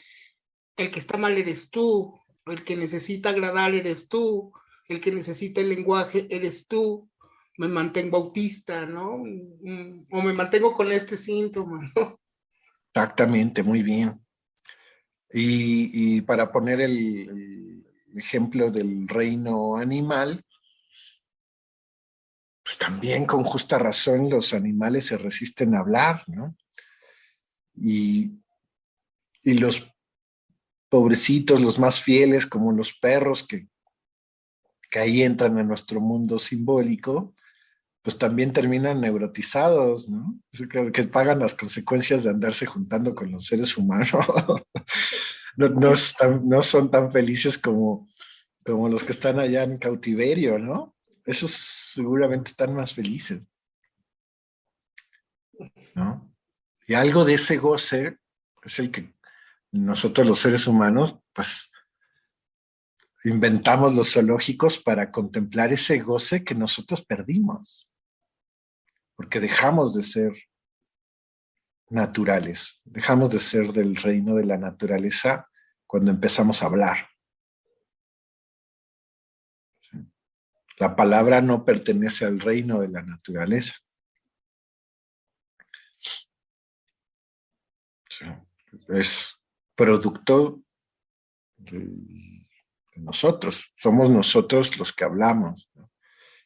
Speaker 3: el que está mal eres tú, el que necesita agradar eres tú, el que necesita el lenguaje eres tú, me mantengo autista, ¿no? O me mantengo con este síntoma, ¿no?
Speaker 1: Exactamente, muy bien. Y para poner el ejemplo del reino animal, pues también con justa razón los animales se resisten a hablar, ¿no? Y los pobrecitos, los más fieles, como los perros que ahí entran a nuestro mundo simbólico, pues también terminan neurotizados, ¿no? Que pagan las consecuencias de andarse juntando con los seres humanos. No son tan felices como los que están allá en cautiverio, ¿no? Esos seguramente están más felices, ¿no? Y algo de ese goce es el que nosotros los seres humanos, pues, inventamos los zoológicos para contemplar ese goce que nosotros perdimos, porque dejamos de ser naturales, dejamos de ser del reino de la naturaleza cuando empezamos a hablar. La palabra no pertenece al reino de la naturaleza. Es producto de nosotros. Somos nosotros los que hablamos, ¿no?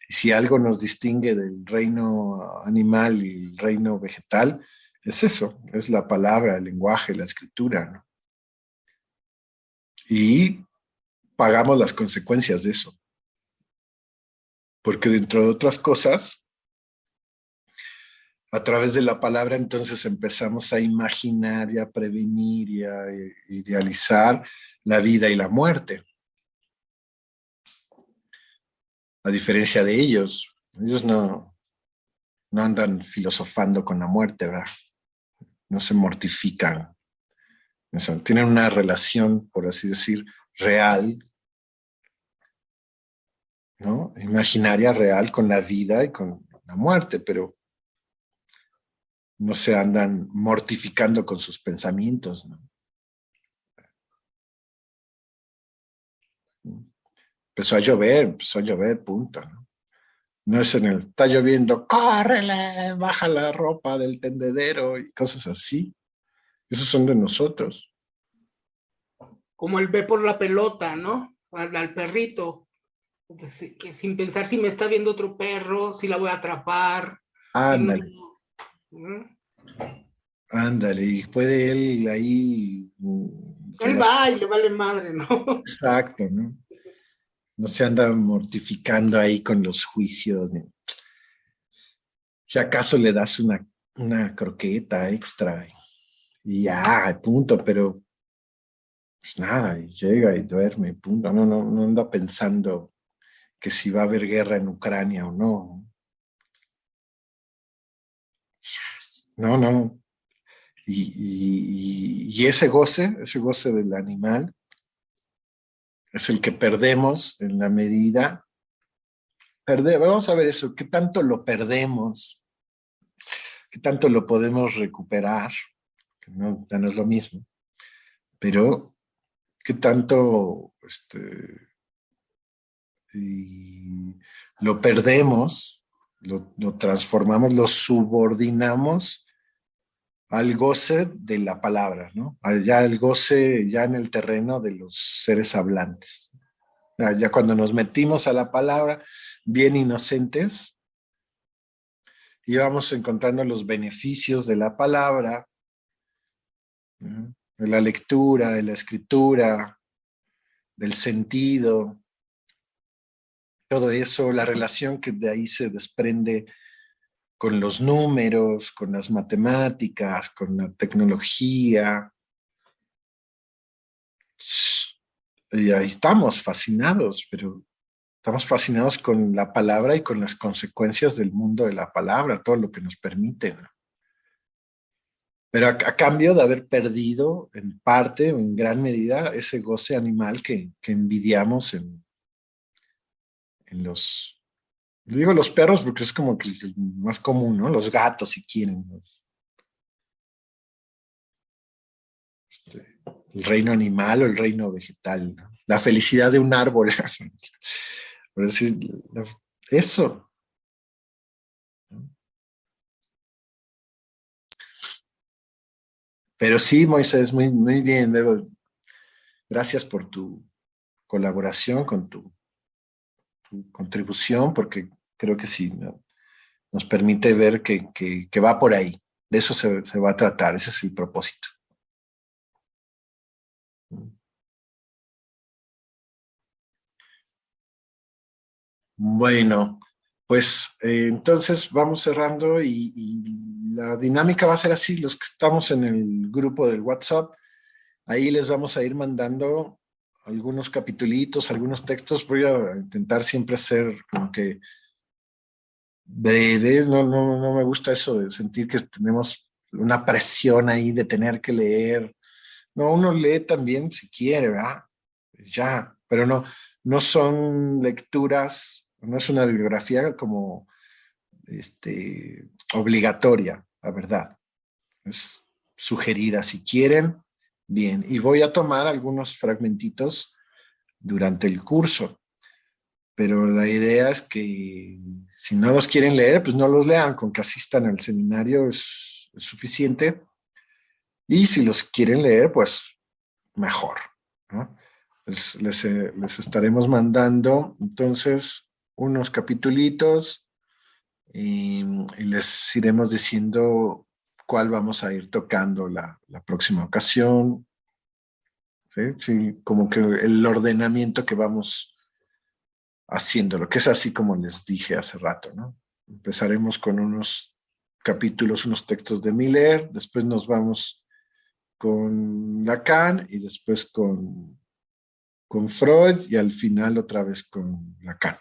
Speaker 1: Y si algo nos distingue del reino animal y el reino vegetal, es eso, es la palabra, el lenguaje, la escritura, ¿no? Y pagamos las consecuencias de eso. Porque dentro de otras cosas, a través de la palabra entonces empezamos a imaginar y a prevenir y a idealizar la vida y la muerte. A diferencia de ellos no no andan filosofando con la muerte, ¿verdad? No se mortifican. Tienen una relación, por así decir, real, ¿no? Imaginaria, real con la vida y con la muerte, pero no se andan mortificando con sus pensamientos, ¿no? Empezó a llover, punto, ¿no? No es está lloviendo, córrele, baja la ropa del tendedero y cosas así. Esos son de nosotros.
Speaker 3: Como el ve por la pelota, ¿no? Al perrito. Entonces, que sin pensar si me está viendo otro perro, si la voy a atrapar, si no.
Speaker 1: Ándale, ándale, y puede él ahí
Speaker 3: Él va y le vale madre, ¿no?
Speaker 1: Exacto, ¿no? No se anda mortificando ahí con los juicios. Si acaso le das una croqueta extra y ya, punto, pero pues nada, y llega y duerme, punto. No anda pensando que si va a haber guerra en Ucrania o no. No. Y ese goce del animal, es el que perdemos en la medida. Vamos a ver eso, ¿qué tanto lo perdemos? ¿Qué tanto lo podemos recuperar? Que no, ya no es lo mismo, pero ¿qué tanto lo perdemos, lo transformamos, lo subordinamos al goce de la palabra, ¿no? Ya el goce ya en el terreno de los seres hablantes. Ya cuando nos metimos a la palabra, bien inocentes, íbamos encontrando los beneficios de la palabra, ¿no? De la lectura, de la escritura, del sentido, todo eso, la relación que de ahí se desprende con los números, con las matemáticas, con la tecnología. Y ahí estamos fascinados, pero estamos fascinados con la palabra y con las consecuencias del mundo de la palabra, todo lo que nos permite, ¿no? Pero a cambio de haber perdido en parte o en gran medida ese goce animal que envidiamos en los, digo los perros porque es como que el más común, ¿no? Los gatos si quieren, el reino animal o el reino vegetal, ¿no? La felicidad de un árbol, por decir, eso. Pero sí, Moisés, muy bien, gracias por tu colaboración, con tu contribución, porque creo que sí, ¿no? Nos permite ver que va por ahí. De eso se va a tratar, ese es el propósito. Bueno, pues entonces vamos cerrando y la dinámica va a ser así, los que estamos en el grupo del WhatsApp, ahí les vamos a ir mandando algunos capitulitos, algunos textos, voy a intentar siempre ser como que breve, no me gusta eso de sentir que tenemos una presión ahí de tener que leer. No, uno lee también si quiere, ¿verdad? Ya, pero no son lecturas, no es una bibliografía como obligatoria, la verdad. Es sugerida si quieren, bien. Y voy a tomar algunos fragmentitos durante el curso, pero la idea es que si no los quieren leer, pues no los lean, con que asistan al seminario es suficiente. Y si los quieren leer, pues mejor, ¿no? Les estaremos mandando entonces unos capitulitos y les iremos diciendo cuál vamos a ir tocando la próxima ocasión. ¿Sí? Sí, como que el ordenamiento que vamos haciendo, lo que es así como les dije hace rato, ¿no? Empezaremos con unos capítulos, unos textos de Miller, después nos vamos con Lacan y después con Freud y al final otra vez con Lacan.